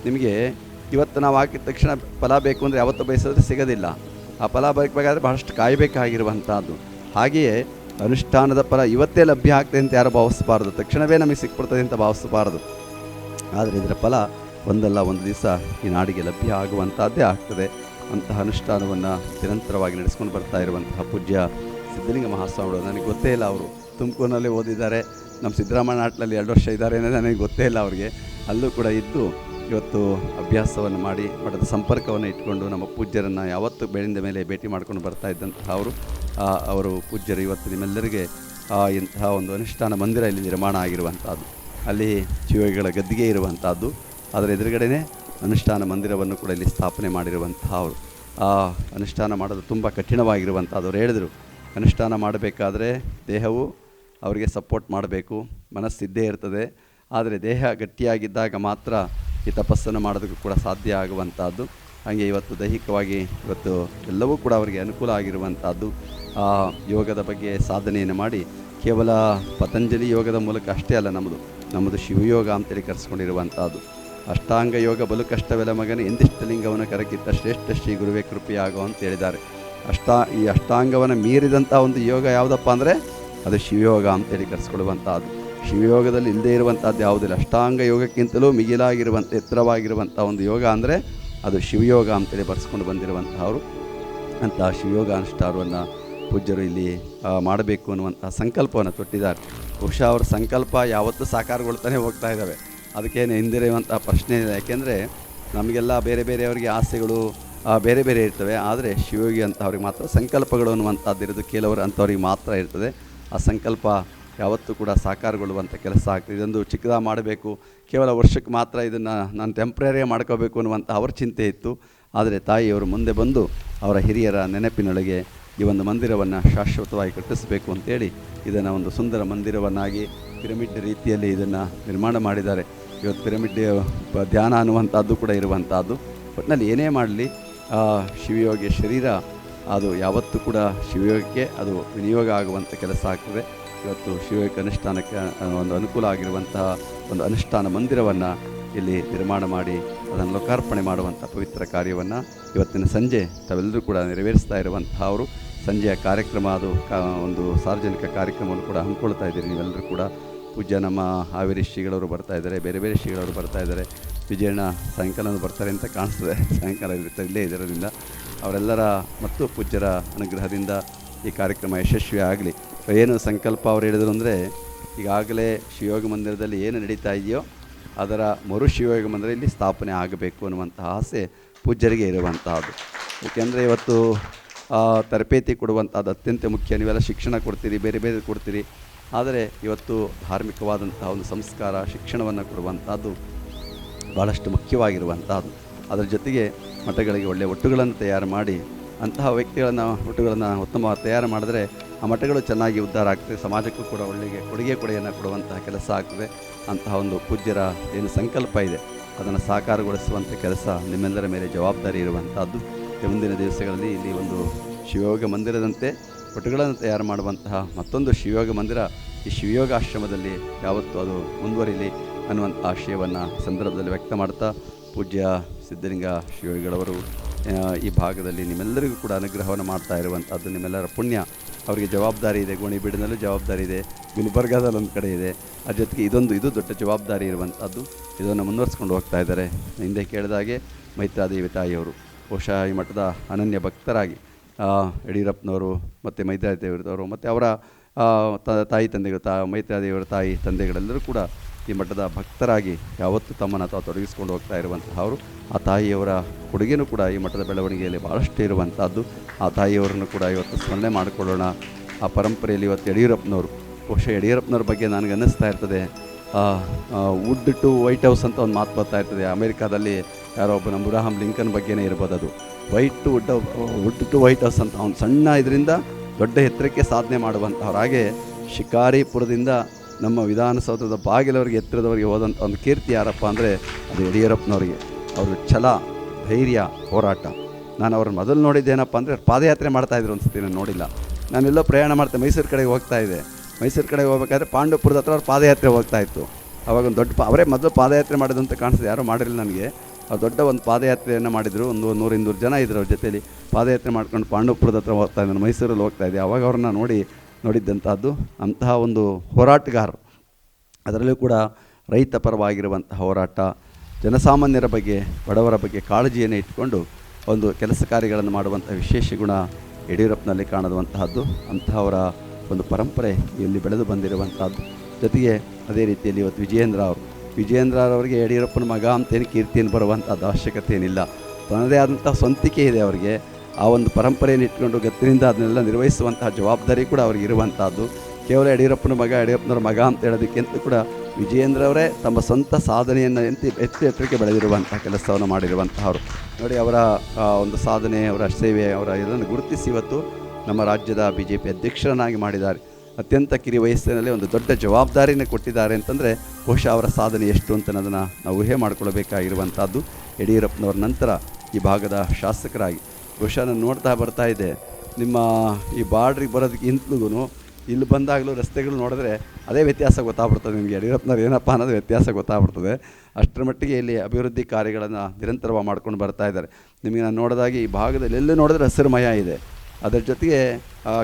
ನಿಮಗೆ ಇವತ್ತು ನಾವು ಹಾಕಿದ ತಕ್ಷಣ ಫಲ ಬೇಕು ಅಂದರೆ ಯಾವತ್ತೂ ಬಯಸಿದ್ರೆ ಸಿಗೋದಿಲ್ಲ. ಆ ಫಲ ಬೇಕಾದರೆ ಬಹಳಷ್ಟು ಕಾಯಬೇಕಾಗಿರುವಂಥದ್ದು. ಹಾಗೆಯೇ ಅನುಷ್ಠಾನದ ಫಲ ಇವತ್ತೇ ಲಭ್ಯ ಆಗ್ತದೆ ಅಂತ ಯಾರು ಭಾವಿಸಬಾರ್ದು, ತಕ್ಷಣವೇ ನಮಗೆ ಸಿಕ್ಬಿಡ್ತದೆ ಅಂತ ಭಾವಿಸಬಾರ್ದು. ಆದರೆ ಇದರ ಫಲ ಒಂದಲ್ಲ ಒಂದು ದಿವಸ ಈ ನಾಡಿಗೆ ಲಭ್ಯ ಆಗುವಂಥದ್ದೇ ಆಗ್ತದೆ. ಅಂತಹ ಅನುಷ್ಠಾನವನ್ನು ನಿರಂತರವಾಗಿ ನಡೆಸ್ಕೊಂಡು ಬರ್ತಾ ಇರುವಂತಹ ಪೂಜ್ಯ ಸಿದ್ಧಲಿಂಗ ಮಹಾಸ್ವಾಮಿಗಳು, ನನಗೆ ಗೊತ್ತೇ ಇಲ್ಲ, ಅವರು ತುಮಕೂರಿನಲ್ಲಿ ಓದಿದ್ದಾರೆ, ನಮ್ಮ ಸಿದ್ದರಾಮಯ್ಯ ನಾಟ್ನಲ್ಲಿ 2 ವರ್ಷ ಇದ್ದಾರೆ ಅನ್ನೋದು ನನಗೆ ಗೊತ್ತೇ ಇಲ್ಲ ಅವ್ರಿಗೆ. ಅಲ್ಲೂ ಕೂಡ ಇದ್ದು ಇವತ್ತು ಅಭ್ಯಾಸವನ್ನು ಮಾಡಿ ಮಠದ ಸಂಪರ್ಕವನ್ನು ಇಟ್ಕೊಂಡು ನಮ್ಮ ಪೂಜ್ಯರನ್ನು ಯಾವತ್ತೂ ಬೆಳೆದ ಮೇಲೆ ಭೇಟಿ ಮಾಡ್ಕೊಂಡು ಬರ್ತಾ ಇದ್ದಂತಹ ಅವರು ಪೂಜ್ಯರು ಇವತ್ತು ನಿಮ್ಮೆಲ್ಲರಿಗೆ ಇಂತಹ ಒಂದು ಅನುಷ್ಠಾನ ಮಂದಿರ ಇಲ್ಲಿ ನಿರ್ಮಾಣ ಆಗಿರುವಂಥದ್ದು. ಅಲ್ಲಿ ಶಿವಯೋಗಿಗಳ ಗದ್ದಿಗೆ ಇರುವಂಥದ್ದು. ಅದರ ಎದುರುಗಡೆನೇ ಅನುಷ್ಠಾನ ಮಂದಿರವನ್ನು ಕೂಡ ಇಲ್ಲಿ ಸ್ಥಾಪನೆ ಮಾಡಿರುವಂತಹ ಅವರು. ಆ ಅನುಷ್ಠಾನ ಮಾಡೋದು ತುಂಬ ಕಠಿಣವಾಗಿರುವಂಥದ್ದು. ಅವ್ರು ಹೇಳಿದರು, ಅನುಷ್ಠಾನ ಮಾಡಬೇಕಾದ್ರೆ ದೇಹವು ಅವರಿಗೆ ಸಪೋರ್ಟ್ ಮಾಡಬೇಕು, ಮನಸ್ಸಿದ್ದೇ ಇರ್ತದೆ. ಆದರೆ ದೇಹ ಗಟ್ಟಿಯಾಗಿದ್ದಾಗ ಮಾತ್ರ ಈ ತಪಸ್ಸನ್ನು ಮಾಡೋದಕ್ಕೂ ಕೂಡ ಸಾಧ್ಯ ಆಗುವಂಥದ್ದು. ಹಾಗೆ ಇವತ್ತು ದೈಹಿಕವಾಗಿ ಇವತ್ತು ಎಲ್ಲವೂ ಕೂಡ ಅವರಿಗೆ ಅನುಕೂಲ ಆಗಿರುವಂಥದ್ದು. ಯೋಗದ ಬಗ್ಗೆ ಸಾಧನೆಯನ್ನು ಮಾಡಿ ಕೇವಲ ಪತಂಜಲಿ ಯೋಗದ ಮೂಲಕ ಅಷ್ಟೇ ಅಲ್ಲ, ನಮ್ಮದು ಶಿವಯೋಗ ಅಂತೇಳಿ ಕರೆಸ್ಕೊಂಡಿರುವಂಥದ್ದು. ಅಷ್ಟಾಂಗ ಯೋಗ ಬಲು ಕಷ್ಟವೆಲ್ಲ ಮಗನ ಎಂದಿಷ್ಟ ಲಿಂಗವನ್ನು ಕರಗಿತ್ತ ಶ್ರೇಷ್ಠ ಶ್ರೀ ಗುರುವೇ ಕೃಪೆಯಾಗೋ ಅಂತ ಹೇಳಿದ್ದಾರೆ. ಈ ಅಷ್ಟಾಂಗವನ್ನು ಮೀರಿದಂಥ ಒಂದು ಯೋಗ ಯಾವುದಪ್ಪ ಅಂದರೆ ಅದು ಶಿವಯೋಗ ಅಂತೇಳಿ ಕರೆಸ್ಕೊಳ್ಳುವಂಥದ್ದು. ಶಿವಯೋಗದಲ್ಲಿ ಇಲ್ಲದೇ ಇರುವಂಥದ್ದು ಯಾವುದಿಲ್ಲ. ಅಷ್ಟಾಂಗ ಯೋಗಕ್ಕಿಂತಲೂ ಮಿಗಿಲಾಗಿರುವಂಥ ಎತ್ತರವಾಗಿರುವಂಥ ಒಂದು ಯೋಗ ಅಂದರೆ ಅದು ಶಿವಯೋಗ ಅಂತೇಳಿ ಬರೆಸ್ಕೊಂಡು ಬಂದಿರುವಂಥವರು. ಅಂತಹ ಶಿವಯೋಗ ಅನುಷ್ಠಾನವನ್ನು ಪೂಜ್ಯರು ಇಲ್ಲಿ ಮಾಡಬೇಕು ಅನ್ನುವಂಥ ಸಂಕಲ್ಪವನ್ನು ತೊಟ್ಟಿದ್ದಾರೆ. ಬಹುಶಃ ಅವ್ರ ಸಂಕಲ್ಪ ಯಾವತ್ತೂ ಸಾಕಾರಗೊಳ್ತಾನೆ ಹೋಗ್ತಾ ಇದ್ದಾವೆ. ಅದಕ್ಕೇನು ಹಿಂದಿರುವಂಥ ಪ್ರಶ್ನೆ ಇದೆ. ಯಾಕೆಂದರೆ ನಮಗೆಲ್ಲ ಬೇರೆ ಬೇರೆಯವರಿಗೆ ಆಸೆಗಳು ಬೇರೆ ಬೇರೆ ಇರ್ತವೆ. ಆದರೆ ಶಿವಯೋಗಿ ಅಂತ ಅವ್ರಿಗೆ ಮಾತ್ರ ಸಂಕಲ್ಪಗಳು ಅನ್ನುವಂಥದ್ದು ಇರೋದು ಕೆಲವರು ಅಂಥವ್ರಿಗೆ ಮಾತ್ರ ಇರ್ತದೆ. ಆ ಸಂಕಲ್ಪ ಯಾವತ್ತೂ ಕೂಡ ಸಾಕಾರಗೊಳ್ಳುವಂಥ ಕೆಲಸ ಆಗ್ತದೆ. ಇದೊಂದು ಚಿಕ್ಕದಾಗಿ ಮಾಡಬೇಕು, ಕೇವಲ ವರ್ಷಕ್ಕೆ ಮಾತ್ರ ಇದನ್ನು ನಾನು ಟೆಂಪ್ರರಿ ಮಾಡ್ಕೋಬೇಕು ಅನ್ನುವಂಥ ಅವ್ರ ಚಿಂತೆ ಇತ್ತು. ಆದರೆ ತಾಯಿಯವರು ಮುಂದೆ ಬಂದು ಅವರ ಹಿರಿಯರ ನೆನಪಿನೊಳಗೆ ಈ ಒಂದು ಮಂದಿರವನ್ನು ಶಾಶ್ವತವಾಗಿ ಕಟ್ಟಿಸಬೇಕು ಅಂತೇಳಿ ಇದನ್ನು ಒಂದು ಸುಂದರ ಮಂದಿರವನ್ನಾಗಿ ಪಿರಮಿಡ್ ರೀತಿಯಲ್ಲಿ ಇದನ್ನು ನಿರ್ಮಾಣ ಮಾಡಿದ್ದಾರೆ. ಇವತ್ತು ಪಿರಮಿಡ್ ಧ್ಯಾನ ಅನ್ನುವಂಥದ್ದು ಕೂಡ ಇರುವಂಥದ್ದು. ಒಟ್ಟಿನಲ್ಲಿ ಏನೇ ಮಾಡಲಿ ಶಿವಯೋಗಿಯ ಶರೀರ ಅದು ಯಾವತ್ತೂ ಕೂಡ ಶಿವಯೋಗಕ್ಕೆ ಅದು ವಿನಿಯೋಗ ಆಗುವಂಥ ಕೆಲಸ ಆಗ್ತದೆ. ಇವತ್ತು ಶಿವಯೋಗ ಅನುಷ್ಠಾನಕ್ಕೆ ಒಂದು ಅನುಕೂಲ ಆಗಿರುವಂತಹ ಒಂದು ಅನುಷ್ಠಾನ ಮಂದಿರವನ್ನು ಇಲ್ಲಿ ನಿರ್ಮಾಣ ಮಾಡಿ ಅದನ್ನು ಲೋಕಾರ್ಪಣೆ ಮಾಡುವಂಥ ಪವಿತ್ರ ಕಾರ್ಯವನ್ನು ಇವತ್ತಿನ ಸಂಜೆ ತಾವೆಲ್ಲರೂ ಕೂಡ ನೆರವೇರಿಸ್ತಾ ಇರುವಂತಹ ಅವರು. ಸಂಜೆಯ ಕಾರ್ಯಕ್ರಮ ಅದು ಒಂದು ಸಾರ್ವಜನಿಕ ಕಾರ್ಯಕ್ರಮವನ್ನು ಕೂಡ ಹಮ್ಮಿಕೊಳ್ತಾ ಇದ್ದೀರಿ ನೀವೆಲ್ಲರೂ ಕೂಡ. ಪೂಜ್ಯ ನಮ್ಮ ಹಾವೇರಿ ಶ್ರೀಗಳವರು ಬರ್ತಾ ಇದ್ದಾರೆ, ಬೇರೆ ಬೇರೆ ಶ್ರೀಗಳವರು ಬರ್ತಾ ಇದ್ದಾರೆ. ವಿಜಯಣ್ಣ ಸಾಯಂಕಾಲನೂ ಬರ್ತಾರೆ ಅಂತ ಕಾಣಿಸ್ತದೆ, ಸಾಯಂಕಾಲ ಇಲ್ಲೇ ಇದರಿಂದ ಅವರೆಲ್ಲರ ಮತ್ತು ಪೂಜ್ಯರ ಅನುಗ್ರಹದಿಂದ ಈ ಕಾರ್ಯಕ್ರಮ ಯಶಸ್ವಿ ಆಗಲಿ. ಏನು ಸಂಕಲ್ಪ ಅವ್ರು ಹೇಳಿದ್ರು ಅಂದರೆ, ಈಗಾಗಲೇ ಶಿವಯೋಗ ಮಂದಿರದಲ್ಲಿ ಏನು ನಡೀತಾ ಇದೆಯೋ ಅದರ ಶಿವಯೋಗ ಮಂದಿರ ಇಲ್ಲಿ ಸ್ಥಾಪನೆ ಆಗಬೇಕು ಅನ್ನುವಂಥ ಆಸೆ ಪೂಜ್ಯರಿಗೆ ಇರುವಂತಹದ್ದು. ಏಕೆಂದರೆ ಇವತ್ತು ತರಬೇತಿ ಕೊಡುವಂಥದ್ದು ಅತ್ಯಂತ ಮುಖ್ಯ. ನೀವೆಲ್ಲ ಶಿಕ್ಷಣ ಕೊಡ್ತೀರಿ, ಬೇರೆ ಬೇರೆ ಕೊಡ್ತೀರಿ. ಆದರೆ ಇವತ್ತು ಧಾರ್ಮಿಕವಾದಂತಹ ಒಂದು ಸಂಸ್ಕಾರ ಶಿಕ್ಷಣವನ್ನು ಕೊಡುವಂಥದ್ದು ಭಾಳಷ್ಟು ಮುಖ್ಯವಾಗಿರುವಂಥದ್ದು. ಅದರ ಜೊತೆಗೆ ಮಠಗಳಿಗೆ ಒಳ್ಳೆಯ ಒಟ್ಟುಗಳನ್ನು ತಯಾರು ಮಾಡಿ ಅಂತಹ ಒಟ್ಟುಗಳನ್ನು ಉತ್ತಮವಾಗಿ ತಯಾರು ಮಾಡಿದ್ರೆ ಆ ಮಠಗಳು ಚೆನ್ನಾಗಿ ಉದ್ಧಾರ ಆಗ್ತದೆ, ಸಮಾಜಕ್ಕೂ ಕೂಡ ಒಳ್ಳೆಯ ಕೊಡುಗೆಯನ್ನು ಕೊಡುವಂತಹ ಕೆಲಸ ಆಗ್ತದೆ. ಅಂತಹ ಒಂದು ಪೂಜ್ಯರ ಏನು ಸಂಕಲ್ಪ ಇದೆ ಅದನ್ನು ಸಾಕಾರಗೊಳಿಸುವಂಥ ಕೆಲಸ ನಿಮ್ಮೆಲ್ಲರ ಮೇಲೆ ಜವಾಬ್ದಾರಿ ಇರುವಂಥದ್ದು. ಮುಂದಿನ ದಿವಸಗಳಲ್ಲಿ ಇಲ್ಲಿ ಒಂದು ಶಿವಯೋಗ ಮಂದಿರದಂತೆ ಒಟ್ಟುಗಳನ್ನು ತಯಾರು ಮಾಡುವಂತಹ ಮತ್ತೊಂದು ಶಿವಯೋಗ ಮಂದಿರ ಈ ಶಿವಯೋಗ ಆಶ್ರಮದಲ್ಲಿ ಯಾವತ್ತೂ ಅದು ಮುಂದುವರಿಲಿ ಅನ್ನುವಂಥ ಆಶಯವನ್ನು ಸಂದರ್ಭದಲ್ಲಿ ವ್ಯಕ್ತ ಮಾಡ್ತಾ, ಪೂಜ್ಯ ಸಿದ್ಧಲಿಂಗ ಶಿವಯೋಗಿಗಳವರು ಈ ಭಾಗದಲ್ಲಿ ನಿಮ್ಮೆಲ್ಲರಿಗೂ ಕೂಡ ಅನುಗ್ರಹವನ್ನು ಮಾಡ್ತಾ ಇರುವಂಥದ್ದು ನಿಮ್ಮೆಲ್ಲರ ಪುಣ್ಯ. ಅವರಿಗೆ ಜವಾಬ್ದಾರಿ ಇದೆ, ಗೋಣಿಬೀಡಿನಲ್ಲೂ ಜವಾಬ್ದಾರಿ ಇದೆ, ಗುಲ್ಬರ್ಗಾದಲ್ಲಿ ಒಂದು ಕಡೆ ಇದೆ. ಅದ್ರ ಜೊತೆಗೆ ಇದು ದೊಡ್ಡ ಜವಾಬ್ದಾರಿ ಇರುವಂಥದ್ದು. ಇದನ್ನು ಮುಂದುವರಿಸ್ಕೊಂಡು ಹೋಗ್ತಾ ಇದ್ದಾರೆ. ಹಿಂದೆ ಕೇಳಿದಾಗೆ ಮೈತ್ರಾದೇವಿ ತಾಯಿಯವರು ಬಹುಶಃ ಈ ಮಠದ ಅನನ್ಯ ಭಕ್ತರಾಗಿ ಯಡಿಯೂರಪ್ಪನವರು ಮತ್ತು ಮೈತ್ರಾದೇವಿಯವರು ಮತ್ತು ಅವರ ತಾಯಿ ತಂದೆಗಳು ಮೈತ್ರಾದೇವಿಯವರ ತಾಯಿ ತಂದೆಗಳೆಲ್ಲರೂ ಕೂಡ ಈ ಮಠದ ಭಕ್ತರಾಗಿ ಯಾವತ್ತೂ ತಮ್ಮನ್ನು ತಾವು ತೊಡಗಿಸ್ಕೊಂಡು ಹೋಗ್ತಾ ಇರುವಂತಹವರು. ಆ ತಾಯಿಯವರ ಕೊಡುಗೆನೂ ಕೂಡ ಈ ಮಠದ ಬೆಳವಣಿಗೆಯಲ್ಲಿ ಭಾಳಷ್ಟು ಇರುವಂಥದ್ದು. ಆ ತಾಯಿಯವರನ್ನು ಕೂಡ ಇವತ್ತು ಸ್ಮರಣೆ ಮಾಡಿಕೊಳ್ಳೋಣ. ಆ ಪರಂಪರೆಯಲ್ಲಿ ಇವತ್ತು ಯಡಿಯೂರಪ್ಪನವರು, ಬಹುಶಃ ಯಡಿಯೂರಪ್ಪನವ್ರ ಬಗ್ಗೆ ನನಗೆ ಅನ್ನಿಸ್ತಾ ಇರ್ತದೆ, ವುಡ್ ಟು ವೈಟ್ ಹೌಸ್ ಅಂತ ಒಂದು ಮಾತು ಬರ್ತಾ ಇರ್ತದೆ. ಅಮೇರಿಕಾದಲ್ಲಿ ಯಾರೋ ಒಬ್ಬ ನಮ್ಮ ಅಬ್ರಹಾಂ ಲಿಂಕನ್ ಬಗ್ಗೆನೇ ಇರ್ಬೋದು ಅದು. ವುಡ್ ಟು ವೈಟ್ ಹೌಸ್ ಅಂತ ಅವ್ನು ಸಣ್ಣ ಇದರಿಂದ ದೊಡ್ಡ ಎತ್ತರಕ್ಕೆ ಸಾಧನೆ ಮಾಡುವಂಥವ್ರು. ಹಾಗೆ ಶಿಕಾರಿಪುರದಿಂದ ನಮ್ಮ ವಿಧಾನಸೌಧದ ಬಾಗಿಲವರಿಗೆ ಎತ್ತರದವರಿಗೆ ಹೋದಂಥ ಒಂದು ಕೀರ್ತಿ ಯಾರಪ್ಪ ಅಂದರೆ ಅದು ಯಡಿಯೂರಪ್ಪನವರಿಗೆ. ಅವರು ಛಲ, ಧೈರ್ಯ, ಹೋರಾಟ. ನಾನು ಅವ್ರನ್ನ ಮೊದಲು ನೋಡಿದ್ದೇನಪ್ಪ ಅಂದರೆ ಪಾದಯಾತ್ರೆ ಮಾಡ್ತಾಯಿದ್ರು ಅನ್ಸುತ್ತೆ, ನಾನು ನೋಡಿಲ್ಲ. ನಾನೆಲ್ಲೋ ಪ್ರಯಾಣ ಮಾಡ್ತೆ, ಮೈಸೂರು ಕಡೆಗೆ ಹೋಗ್ತಾಯಿದ್ದೆ. ಮೈಸೂರು ಕಡೆಗೆ ಹೋಗ್ಬೇಕಾದ್ರೆ ಪಾಂಡವಪುರದ ಹತ್ರ ಅವ್ರು ಪಾದಯಾತ್ರೆ ಹೋಗ್ತಾಯಿತ್ತು. ಅವಾಗ ಒಂದು ದೊಡ್ಡ ಅವರೇ ಮೊದಲು ಪಾದಯಾತ್ರೆ ಮಾಡಿದಂತ ಕಾಣಿಸ್ತದೆ, ಯಾರೂ ಮಾಡಿರಲಿಲ್ಲ ನನಗೆ. ಅವ್ರು ದೊಡ್ಡ ಒಂದು ಪಾದಯಾತ್ರೆಯನ್ನು ಮಾಡಿದರು. ಒಂದು 100-200 ಜನ ಇದ್ದರು ಅವ್ರ ಜೊತೆಯಲ್ಲಿ. ಪಾದಯಾತ್ರೆ ಮಾಡ್ಕೊಂಡು ಪಾಂಡವಪುರದ ಹತ್ರ ಹೋಗ್ತಾಯಿದ್ದೆ. ನಾನು ಮೈಸೂರಲ್ಲಿ ಹೋಗ್ತಾಯಿದ್ದೆ. ಅವಾಗ ಅವ್ರನ್ನ ನೋಡಿದ್ದಂಥದ್ದು. ಅಂತಹ ಒಂದು ಹೋರಾಟಗಾರರು, ಅದರಲ್ಲೂ ಕೂಡ ರೈತ ಪರವಾಗಿರುವಂತಹ ಹೋರಾಟ, ಜನಸಾಮಾನ್ಯರ ಬಗ್ಗೆ, ಬಡವರ ಬಗ್ಗೆ ಕಾಳಜಿಯನ್ನು ಇಟ್ಕೊಂಡು ಒಂದು ಕೆಲಸ ಕಾರ್ಯಗಳನ್ನು ಮಾಡುವಂಥ ವಿಶೇಷ ಗುಣ ಯಡಿಯೂರಪ್ಪನಲ್ಲಿ ಕಾಣುವಂತಹದ್ದು. ಅಂತಹವರ ಒಂದು ಪರಂಪರೆ ಇಲ್ಲಿ ಬೆಳೆದು ಬಂದಿರುವಂಥದ್ದು. ಜೊತೆಗೆ ಅದೇ ರೀತಿಯಲ್ಲಿ ಇವತ್ತು ವಿಜಯೇಂದ್ರ ಅವರಿಗೆ ಯಡಿಯೂರಪ್ಪನ ಮಗ ಅಂತೇನು ಕೀರ್ತಿಯನ್ನು ಬರುವಂಥದ್ದು ಅವಶ್ಯಕತೆ ಏನಿಲ್ಲ. ತನ್ನದೇ ಆದಂಥ ಸ್ವಂತಿಕೆ ಇದೆ ಅವರಿಗೆ. ಆ ಒಂದು ಪರಂಪರೆಯನ್ನು ಇಟ್ಕೊಂಡು ಗತ್ತಿನಿಂದ ಅದನ್ನೆಲ್ಲ ನಿರ್ವಹಿಸುವಂತಹ ಜವಾಬ್ದಾರಿ ಕೂಡ ಅವ್ರಿಗೆ ಇರುವಂಥದ್ದು. ಕೇವಲ ಯಡಿಯೂರಪ್ಪನವ್ರ ಮಗ ಅಂತ ಹೇಳೋದಕ್ಕಿಂತ ಕೂಡ ವಿಜಯೇಂದ್ರ ಅವರೇ ತಮ್ಮ ಸ್ವಂತ ಸಾಧನೆಯನ್ನು ಎತ್ತರಕ್ಕೆ ಬೆಳೆದಿರುವಂಥ ಕೆಲಸವನ್ನು ಮಾಡಿರುವಂತಹವರು. ನೋಡಿ, ಅವರ ಒಂದು ಸಾಧನೆ, ಅವರ ಸೇವೆ, ಅವರ ಇದನ್ನು ಗುರುತಿಸಿ ಇವತ್ತು ನಮ್ಮ ರಾಜ್ಯದ BJP ಅಧ್ಯಕ್ಷರನ್ನಾಗಿ ಮಾಡಿದ್ದಾರೆ. ಅತ್ಯಂತ ಕಿರಿ ವಯಸ್ಸಿನಲ್ಲಿ ಒಂದು ದೊಡ್ಡ ಜವಾಬ್ದಾರಿನ ಕೊಟ್ಟಿದ್ದಾರೆ ಅಂತಂದರೆ ಬಹುಶಃ ಅವರ ಸಾಧನೆ ಎಷ್ಟು ಅಂತ ಅದನ್ನು ನಾವು ಊಹೆ ಮಾಡಿಕೊಳ್ಬೇಕಾಗಿರುವಂಥದ್ದು. ಯಡಿಯೂರಪ್ಪನವ್ರ ನಂತರ ಈ ಭಾಗದ ಶಾಸಕರಾಗಿ ಬಹುಶಃ ನಾನು ನೋಡ್ತಾ ಬರ್ತಾ ಇದ್ದೆ, ನಿಮ್ಮ ಈ ಬಾರ್ಡ್ರಿಗೆ ಬರೋದಕ್ಕಿಂತಲೂ ಇಲ್ಲಿ ಬಂದಾಗಲೂ ರಸ್ತೆಗಳು ನೋಡಿದ್ರೆ ಅದೇ ವ್ಯತ್ಯಾಸ ಗೊತ್ತಾಗ್ಬಿಡ್ತದೆ ನಿಮಗೆ. ಯಡಿಯೂರಪ್ಪನವ್ರು ಏನಪ್ಪ ಅನ್ನೋದು ವ್ಯತ್ಯಾಸ ಗೊತ್ತಾಗ್ಬಿಡ್ತದೆ. ಅಷ್ಟರ ಮಟ್ಟಿಗೆ ಇಲ್ಲಿ ಅಭಿವೃದ್ಧಿ ಕಾರ್ಯಗಳನ್ನು ನಿರಂತರವಾಗಿ ಮಾಡ್ಕೊಂಡು ಬರ್ತಾ ಇದ್ದಾರೆ. ನಿಮಗೆ ನಾನು ನೋಡಿದಾಗೆ ಈ ಭಾಗದಲ್ಲಿ ಎಲ್ಲೂ ನೋಡಿದ್ರೆ ಹಸಿರುಮಯ ಇದೆ. ಅದರ ಜೊತೆಗೆ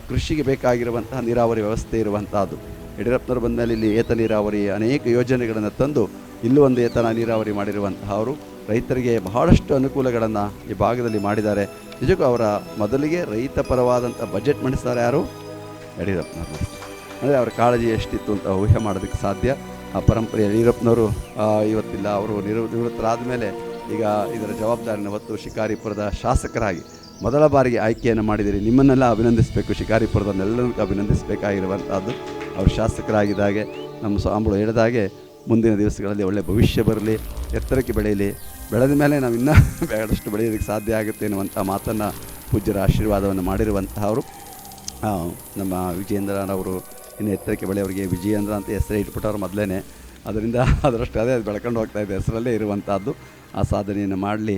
ಕೃಷಿಗೆ ಬೇಕಾಗಿರುವಂತಹ ನೀರಾವರಿ ವ್ಯವಸ್ಥೆ ಇರುವಂಥದ್ದು. ಯಡಿಯೂರಪ್ಪನವ್ರು ಬಂದ ಮೇಲೆ ಇಲ್ಲಿ ಏತ ನೀರಾವರಿ ಅನೇಕ ಯೋಜನೆಗಳನ್ನು ತಂದು ಇಲ್ಲೂ ಒಂದು ಏತ ನೀರಾವರಿ ಮಾಡಿರುವಂತಹ ಅವರು ರೈತರಿಗೆ ಬಹಳಷ್ಟು ಅನುಕೂಲಗಳನ್ನು ಈ ಭಾಗದಲ್ಲಿ ಮಾಡಿದ್ದಾರೆ. ನಿಜಕ್ಕೂ ಅವರ ಮೊದಲಿಗೆ ರೈತ ಪರವಾದಂಥ ಬಜೆಟ್ ಮಂಡಿಸ್ತಾರೆ ಯಾರು? ಯಡಿಯೂರಪ್ಪನವರು. ಅಂದರೆ ಅವರ ಕಾಳಜಿ ಎಷ್ಟಿತ್ತು ಅಂತ ಊಹೆ ಮಾಡೋದಕ್ಕೆ ಸಾಧ್ಯ. ಆ ಪರಂಪರೆ ಯಡಿಯೂರಪ್ಪನವರು ಇವತ್ತಿಲ್ಲ. ಅವರು ನಿವೃತ್ತರಾದ ಮೇಲೆ ಈಗ ಇದರ ಜವಾಬ್ದಾರಿನ ಹೊತ್ತು ಶಿಕಾರಿಪುರದ ಶಾಸಕರಾಗಿ ಮೊದಲ ಬಾರಿಗೆ ಆಯ್ಕೆಯನ್ನು ಮಾಡಿದ್ದೀರಿ. ನಿಮ್ಮನ್ನೆಲ್ಲ ಅಭಿನಂದಿಸಬೇಕು, ಶಿಕಾರಿಪುರದನ್ನೆಲ್ಲರಿಗೂ ಅಭಿನಂದಿಸಬೇಕಾಗಿರುವಂಥದ್ದು. ಅವರು ಶಾಸಕರಾಗಿದ್ದಾಗೆ ನಮ್ಮ ಸ್ವಾಮಿಗಳು ಹೇಳಿದಾಗೆ ಮುಂದಿನ ದಿವಸಗಳಲ್ಲಿ ಒಳ್ಳೆಯ ಭವಿಷ್ಯ ಬರಲಿ, ಎತ್ತರಕ್ಕೆ ಬೆಳೆಯಲಿ, ಬೆಳೆದ ಮೇಲೆ ನಾವು ಇನ್ನೂ ಬೇಡಷ್ಟು ಬೆಳೆಯೋದಕ್ಕೆ ಸಾಧ್ಯ ಆಗುತ್ತೆ ಎನ್ನುವಂಥ ಮಾತನ್ನು ಪೂಜ್ಯರ ಆಶೀರ್ವಾದವನ್ನು ಮಾಡಿರುವಂತಹವರು. ನಮ್ಮ ವಿಜಯೇಂದ್ರನವರು ಇನ್ನು ಎತ್ತರಕ್ಕೆ ಬೆಳೆಯವರಿಗೆ ವಿಜಯೇಂದ್ರ ಅಂತ ಹೆಸರೇ ಇಟ್ಬಿಟ್ಟವ್ರು ಮೊದಲೇ. ಅದರಿಂದ ಅದರಷ್ಟು ಅದೇ ಅದು ಬೆಳ್ಕೊಂಡು ಹೋಗ್ತಾಯಿದೆ, ಹೆಸರಲ್ಲೇ ಇರುವಂಥದ್ದು. ಆ ಸಾಧನೆಯನ್ನು ಮಾಡಲಿ.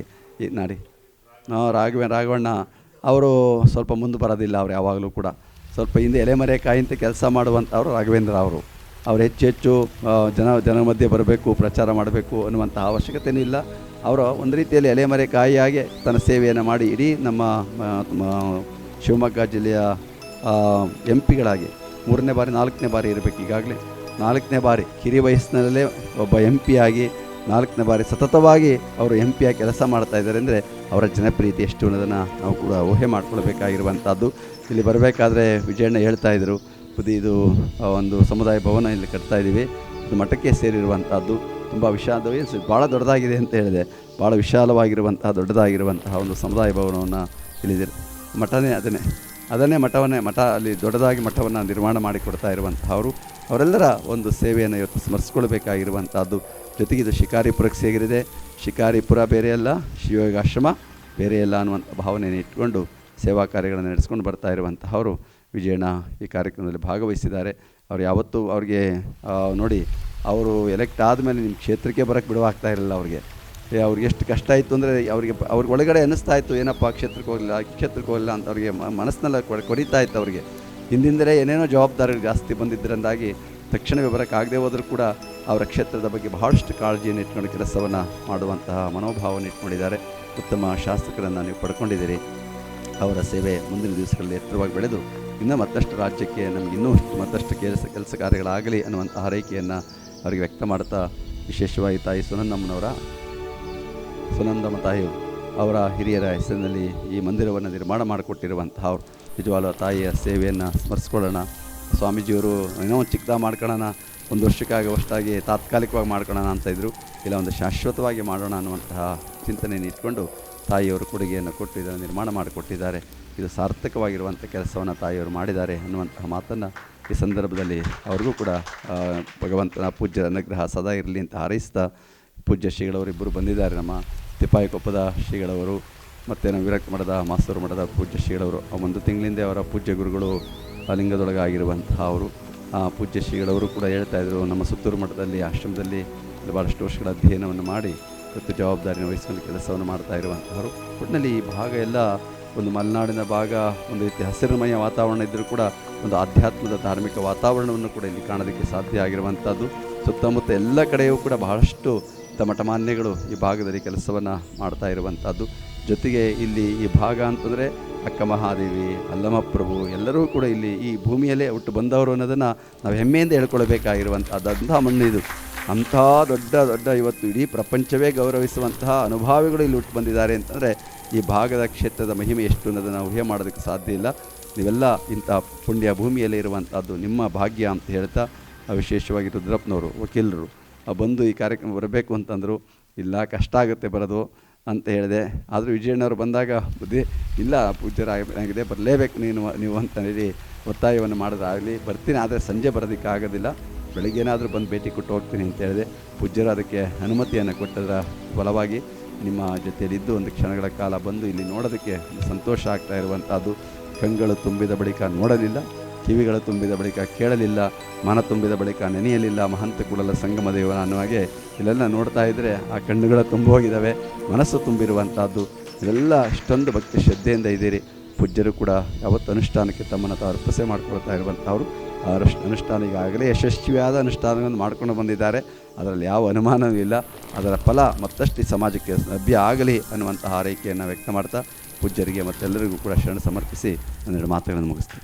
ನಾಡಿ ರಾಘವಣ್ಣ ಅವರು ಸ್ವಲ್ಪ ಮುಂದೆ ಬರೋದಿಲ್ಲ. ಅವ್ರು ಯಾವಾಗಲೂ ಕೂಡ ಸ್ವಲ್ಪ ಹಿಂದೆ ಎಲೆಮರೆಕಾಯಿ ಅಂತ ಕೆಲಸ ಮಾಡುವಂಥವ್ರು ರಾಘವೇಂದ್ರ ಅವರು. ಅವ್ರು ಹೆಚ್ಚು ಜನ ಮಧ್ಯೆ ಬರಬೇಕು, ಪ್ರಚಾರ ಮಾಡಬೇಕು ಅನ್ನುವಂಥ ಅವಶ್ಯಕತೆಯೂ ಇಲ್ಲ. ಅವರು ಒಂದು ರೀತಿಯಲ್ಲಿ ಎಲೆಮರೆಕಾಯಿಯಾಗಿ ತನ್ನ ಸೇವೆಯನ್ನು ಮಾಡಿ ಇಡೀ ನಮ್ಮ ಶಿವಮೊಗ್ಗ ಜಿಲ್ಲೆಯ MP ಗಳಾಗಿ 3ನೇ ಬಾರಿ 4ನೇ ಬಾರಿ ಇರಬೇಕು. ಈಗಾಗಲೇ 4ನೇ ಬಾರಿ ಕಿರಿ ವಯಸ್ಸಿನಲ್ಲೇ ಒಬ್ಬ MP ಆಗಿ 4ನೇ ಬಾರಿ ಸತತವಾಗಿ ಅವರು MP ಆಗಿ ಕೆಲಸ ಮಾಡ್ತಾ ಇದ್ದಾರೆ ಅಂದರೆ ಅವರ ಜನಪ್ರಿಯತೆ ಎಷ್ಟು ಅನ್ನೋದನ್ನು ನಾವು ಕೂಡ ಊಹೆ ಮಾಡ್ಕೊಳ್ಬೇಕಾಗಿರುವಂಥದ್ದು. ಇಲ್ಲಿ ಬರಬೇಕಾದ್ರೆ ವಿಜಯಣ್ಣ ಹೇಳ್ತಾಯಿದ್ರು, ಇದು ಒಂದು ಸಮುದಾಯ ಭವನ ಇಲ್ಲಿ ಕಟ್ತಾ ಇದ್ದೀವಿ, ಇದು ಮಠಕ್ಕೆ ಸೇರಿರುವಂಥದ್ದು. ತುಂಬ ಭಾಳ ದೊಡ್ಡದಾಗಿದೆ ಅಂತ ಹೇಳಿದೆ. ಭಾಳ ವಿಶಾಲವಾಗಿರುವಂತಹ ದೊಡ್ಡದಾಗಿರುವಂತಹ ಒಂದು ಸಮುದಾಯ ಭವನವನ್ನು ಇಲ್ಲಿದೆ. ಮಠನೇ ಅದನ್ನೇ ಮಠ ಅಲ್ಲಿ ದೊಡ್ಡದಾಗಿ ಮಠವನ್ನು ನಿರ್ಮಾಣ ಮಾಡಿಕೊಡ್ತಾ ಇರುವಂತಹವರು. ಅವರೆಲ್ಲರ ಒಂದು ಸೇವೆಯನ್ನು ಇವತ್ತು ಸ್ಮರಿಸ್ಕೊಳ್ಬೇಕಾಗಿರುವಂಥದ್ದು. ಜೊತೆಗೆ ಇದು ಶಿಕಾರಿಪುರಕ್ಕೆ ಸೇರಿದೆ. ಶಿಕಾರಿಪುರ ಬೇರೆಯಲ್ಲ, ಶಿವಯೋಗಾಶ್ರಮ ಬೇರೆಯಲ್ಲ ಅನ್ನುವಂಥ ಭಾವನೆಯನ್ನು ಇಟ್ಕೊಂಡು ಸೇವಾ ಕಾರ್ಯಗಳನ್ನು ನಡೆಸ್ಕೊಂಡು ಬರ್ತಾ ಇರುವಂತಹವರು ವಿಜಯಣ್ಣ ಈ ಕಾರ್ಯಕ್ರಮದಲ್ಲಿ ಭಾಗವಹಿಸಿದ್ದಾರೆ. ಅವ್ರು ಯಾವತ್ತೂ ಅವ್ರಿಗೆ ನೋಡಿ, ಅವರು ಎಲೆಕ್ಟ್ ಆದಮೇಲೆ ನಿಮ್ಮ ಕ್ಷೇತ್ರಕ್ಕೆ ಬರೋಕ್ಕೆ ಬಿಡುವಾಗ್ತಾ ಇರಲಿಲ್ಲ. ಅವ್ರಿಗೆ ಎಷ್ಟು ಕಷ್ಟ ಇತ್ತು ಅಂದರೆ ಅವ್ರಿಗೆ ಒಳಗಡೆ ಅನ್ನಿಸ್ತಾ ಇತ್ತು, ಏನಪ್ಪ ಕ್ಷೇತ್ರಕ್ಕೆ ಹೋಗಲಿಲ್ಲ ಅಂತ ಅವ್ರಿಗೆ ಮನಸ್ಸಿನೆಲ್ಲ ಕೊರಿತಾ ಇತ್ತು. ಅವ್ರಿಗೆ ಹಿಂದಿಂದಲೇ ಏನೇನೋ ಜವಾಬ್ದಾರಿಗಳು ಜಾಸ್ತಿ ಬಂದಿದ್ದರಿಂದಾಗಿ ತಕ್ಷಣವೇ ಬರೋಕ್ಕಾಗದೇ ಹೋದರೂ ಕೂಡ ಅವರ ಕ್ಷೇತ್ರದ ಬಗ್ಗೆ ಬಹಳಷ್ಟು ಕಾಳಜಿಯನ್ನು ಇಟ್ಕೊಂಡು ಕೆಲಸವನ್ನು ಮಾಡುವಂತಹ ಮನೋಭಾವವನ್ನು ಇಟ್ಕೊಂಡಿದ್ದಾರೆ. ಉತ್ತಮ ಶಾಸಕರನ್ನು ನೀವು ಪಡ್ಕೊಂಡಿದ್ದೀರಿ. ಅವರ ಸೇವೆ ಮುಂದಿನ ದಿವಸಗಳಲ್ಲಿ ಎತ್ತರವಾಗಿ ಬೆಳೆದು ಇನ್ನೂ ಮತ್ತಷ್ಟು ರಾಜ್ಯಕ್ಕೆ ನಮಗಿನ್ನೂ ಮತ್ತಷ್ಟು ಕೆಲಸ ಕಾರ್ಯಗಳಾಗಲಿ ಅನ್ನುವಂಥ ಹಾರೈಕೆಯನ್ನು ಅವರಿಗೆ ವ್ಯಕ್ತ ಮಾಡ್ತಾ, ವಿಶೇಷವಾಗಿ ತಾಯಿ ಸುನಂದಮ್ಮ ತಾಯಿ ಅವರ ಹಿರಿಯರ ಹೆಸರಿನಲ್ಲಿ ಈ ಮಂದಿರವನ್ನು ನಿರ್ಮಾಣ ಮಾಡಿಕೊಟ್ಟಿರುವಂತಹ ಅವರು ನಿಜವಾದ ತಾಯಿಯ ಸೇವೆಯನ್ನು ಸ್ಮರಿಸ್ಕೊಳ್ಳೋಣ. ಸ್ವಾಮೀಜಿಯವರು ಏನೋ ಒಂದು ಚಿಕ್ಕದಾಗಿ ಮಾಡ್ಕೊಳ್ಳೋಣ, ಒಂದು ವರ್ಷಕ್ಕಾಗುವಷ್ಟಾಗಿ ತಾತ್ಕಾಲಿಕವಾಗಿ ಮಾಡ್ಕೊಳ್ಳೋಣ ಅಂತ ಇದ್ದರು. ಇಲ್ಲ, ಒಂದು ಶಾಶ್ವತವಾಗಿ ಮಾಡೋಣ ಅನ್ನುವಂತಹ ಚಿಂತನೆಯನ್ನು ಇಟ್ಕೊಂಡು ತಾಯಿಯವರು ಕೊಡುಗೆಯನ್ನು ಕೊಟ್ಟು ಇದನ್ನು ನಿರ್ಮಾಣ ಮಾಡಿಕೊಟ್ಟಿದ್ದಾರೆ. ಇದು ಸಾರ್ಥಕವಾಗಿರುವಂಥ ಕೆಲಸವನ್ನು ತಾಯಿಯವರು ಮಾಡಿದ್ದಾರೆ ಅನ್ನುವಂತಹ ಮಾತನ್ನು ಈ ಸಂದರ್ಭದಲ್ಲಿ ಅವ್ರಿಗೂ ಕೂಡ ಭಗವಂತನ ಪೂಜ್ಯರ ಅನುಗ್ರಹ ಸದಾ ಇರಲಿ ಅಂತ ಹಾರೈಸ್ತಾ, ಪೂಜ್ಯ ಶ್ರೀಗಳವರು ಇಬ್ಬರು ಬಂದಿದ್ದಾರೆ. ನಮ್ಮ ತಿಪ್ಪಾಯಿಕೊಪ್ಪದ ಶ್ರೀಗಳವರು ಮತ್ತು ನಮ್ಮ ವಿರಕ್ತ ಮಠದ ಮಾಸ್ತೂರು ಮಠದ ಪೂಜ್ಯ ಶ್ರೀಗಳವರು. ಒಂದು ತಿಂಗಳಿಂದ ಅವರ ಪೂಜ್ಯ ಗುರುಗಳು ಲಿಂಗದೊಳಗಾಗಿರುವಂತಹ ಅವರು ಪೂಜ್ಯ ಶ್ರೀಗಳವರು ಕೂಡ ಹೇಳ್ತಾಯಿದ್ರು, ನಮ್ಮ ಸುತ್ತೂರು ಮಠದಲ್ಲಿ ಆಶ್ರಮದಲ್ಲಿ ಭಾಳಷ್ಟು ವರ್ಷಗಳ ಅಧ್ಯಯನವನ್ನು ಮಾಡಿ ಇವತ್ತು ಜವಾಬ್ದಾರಿಯನ್ನು ವಹಿಸುವಂಥ ಕೆಲಸವನ್ನು ಮಾಡ್ತಾ ಇರುವಂಥವರು. ಒಟ್ಟಿನಲ್ಲಿ ಈ ಭಾಗ ಎಲ್ಲ ಒಂದು ಮಲೆನಾಡಿನ ಭಾಗ, ಒಂದು ರೀತಿ ಹಸಿರುಮಯ ವಾತಾವರಣ ಇದ್ದರೂ ಕೂಡ ಒಂದು ಆಧ್ಯಾತ್ಮದ ಧಾರ್ಮಿಕ ವಾತಾವರಣವನ್ನು ಕೂಡ ಇಲ್ಲಿ ಕಾಣೋದಕ್ಕೆ ಸಾಧ್ಯ ಆಗಿರುವಂಥದ್ದು. ಸುತ್ತಮುತ್ತ ಎಲ್ಲ ಕಡೆಯೂ ಕೂಡ ಬಹಳಷ್ಟು ಮಠಮಾನ್ಯಗಳು ಈ ಭಾಗದಲ್ಲಿ ಕೆಲಸವನ್ನು ಮಾಡ್ತಾ ಇರುವಂಥದ್ದು. ಜೊತೆಗೆ ಇಲ್ಲಿ ಈ ಭಾಗ ಅಂತಂದರೆ ಅಕ್ಕ ಮಹಾದೇವಿ, ಅಲ್ಲಮಪ್ರಭು ಎಲ್ಲರೂ ಕೂಡ ಇಲ್ಲಿ ಈ ಭೂಮಿಯಲ್ಲೇ ಹುಟ್ಟು ಬಂದವರು ಅನ್ನೋದನ್ನು ನಾವು ಹೆಮ್ಮೆಯಿಂದ ಹೇಳ್ಕೊಳ್ಬೇಕಾಗಿರುವಂಥದ್ದು. ಅಂತಹ ಮಣ್ಣು ಇದು. ಅಂಥ ದೊಡ್ಡ ದೊಡ್ಡ ಇವತ್ತು ಇಡೀ ಪ್ರಪಂಚವೇ ಗೌರವಿಸುವಂತಹ ಅನುಭಾವಿಗಳು ಇಲ್ಲಿ ಹುಟ್ಟು ಬಂದಿದ್ದಾರೆ ಅಂತಂದರೆ ಈ ಭಾಗದ ಕ್ಷೇತ್ರದ ಮಹಿಮೆ ಎಷ್ಟು ಅನ್ನೋದನ್ನು ನಾವು ಊಹೆ ಮಾಡೋದಕ್ಕೆ ಸಾಧ್ಯ ಇಲ್ಲ. ನೀವೆಲ್ಲ ಇಂಥ ಪುಣ್ಯ ಭೂಮಿಯಲ್ಲೇ ಇರುವಂಥದ್ದು ನಿಮ್ಮ ಭಾಗ್ಯ ಅಂತ ಹೇಳ್ತಾ, ವಿಶೇಷವಾಗಿ ರುದ್ರಪ್ಪನವರು ವಕೀಲರು ಬಂದು ಈ ಕಾರ್ಯಕ್ರಮ ಬರಬೇಕು ಅಂತಂದರು. ಇಲ್ಲ, ಕಷ್ಟ ಆಗುತ್ತೆ ಬರೋದು ಅಂತ ಹೇಳಿದೆ. ಆದರೂ ವಿಜಯಣ್ಣವರು ಬಂದಾಗ ಬುದ್ಧಿ ಇಲ್ಲ, ಪೂಜ್ಯರಾಗಿದೆ, ಬರಲೇಬೇಕು ನೀವು ಅಂತ ಹೇಳಿ ಒತ್ತಾಯವನ್ನು ಮಾಡಿದ್ರಾಗಲಿ ಬರ್ತೀನಿ, ಆದರೆ ಸಂಜೆ ಬರೋದಕ್ಕಾಗೋದಿಲ್ಲ, ಬೆಳಗ್ಗೆ ಏನಾದರೂ ಬಂದು ಭೇಟಿ ಕೊಟ್ಟು ಹೋಗ್ತೀನಿ ಅಂತ ಹೇಳಿದೆ. ಪೂಜ್ಯರು ಅದಕ್ಕೆ ಅನುಮತಿಯನ್ನು ಕೊಟ್ಟದರ ಫಲವಾಗಿ ನಿಮ್ಮ ಜೊತೆಯಲ್ಲಿದ್ದು ಒಂದು ಕ್ಷಣಗಳ ಕಾಲ ಬಂದು ಇಲ್ಲಿ ನೋಡೋದಕ್ಕೆ ಸಂತೋಷ ಆಗ್ತಾ ಇರುವಂಥದ್ದು. ಕಂಗಳು ತುಂಬಿದ ಬಳಿಕ ನೋಡಲಿಲ್ಲ, ಕಿವಿಗಳು ತುಂಬಿದ ಬಳಿಕ ಕೇಳಲಿಲ್ಲ, ಮನ ತುಂಬಿದ ಬಳಿಕ ನೆನೆಯಲಿಲ್ಲ, ಮಹಂತ ಕೂಡಲ ಸಂಗಮ ದೇವನ ಅನ್ನುವಾಗೆ ಇಲ್ಲೆಲ್ಲ ನೋಡ್ತಾ ಇದ್ದರೆ ಆ ಕಣ್ಣುಗಳ ತುಂಬ ಹೋಗಿದ್ದಾವೆ, ಮನಸ್ಸು ತುಂಬಿರುವಂಥದ್ದು. ಇದೆಲ್ಲ ಇಷ್ಟೊಂದು ಭಕ್ತಿ ಶ್ರದ್ಧೆಯಿಂದ ಇದ್ದೀರಿ. ಪೂಜ್ಯರು ಕೂಡ ಯಾವತ್ತು ಅನುಷ್ಠಾನಕ್ಕೆ ತಮ್ಮನ್ನು ತಾವು ಅರ್ಪಣೆ ಮಾಡ್ಕೊಳ್ತಾ ಇರುವಂಥವ್ರು. ಅನುಷ್ಠಾನ ಈಗಾಗಲೇ ಯಶಸ್ವಿಯಾದ ಅನುಷ್ಠಾನವನ್ನು ಮಾಡ್ಕೊಂಡು ಬಂದಿದ್ದಾರೆ. ಅದರಲ್ಲಿ ಯಾವ ಅನುಮಾನವೂ ಇಲ್ಲ. ಅದರ ಫಲ ಮತ್ತಷ್ಟು ಈ ಸಮಾಜಕ್ಕೆ ಲಭ್ಯ ಆಗಲಿ ಅನ್ನುವಂಥ ಹಾರೈಕೆಯನ್ನು ವ್ಯಕ್ತ ಮಾಡ್ತಾ ಪೂಜ್ಯರಿಗೆ ಮತ್ತೆಲ್ಲರಿಗೂ ಕೂಡ ಶರಣ ಸಮರ್ಪಿಸಿ ಒಂದೆರಡು ಮಾತುಗಳನ್ನು ಮುಗಿಸ್ತೀನಿ.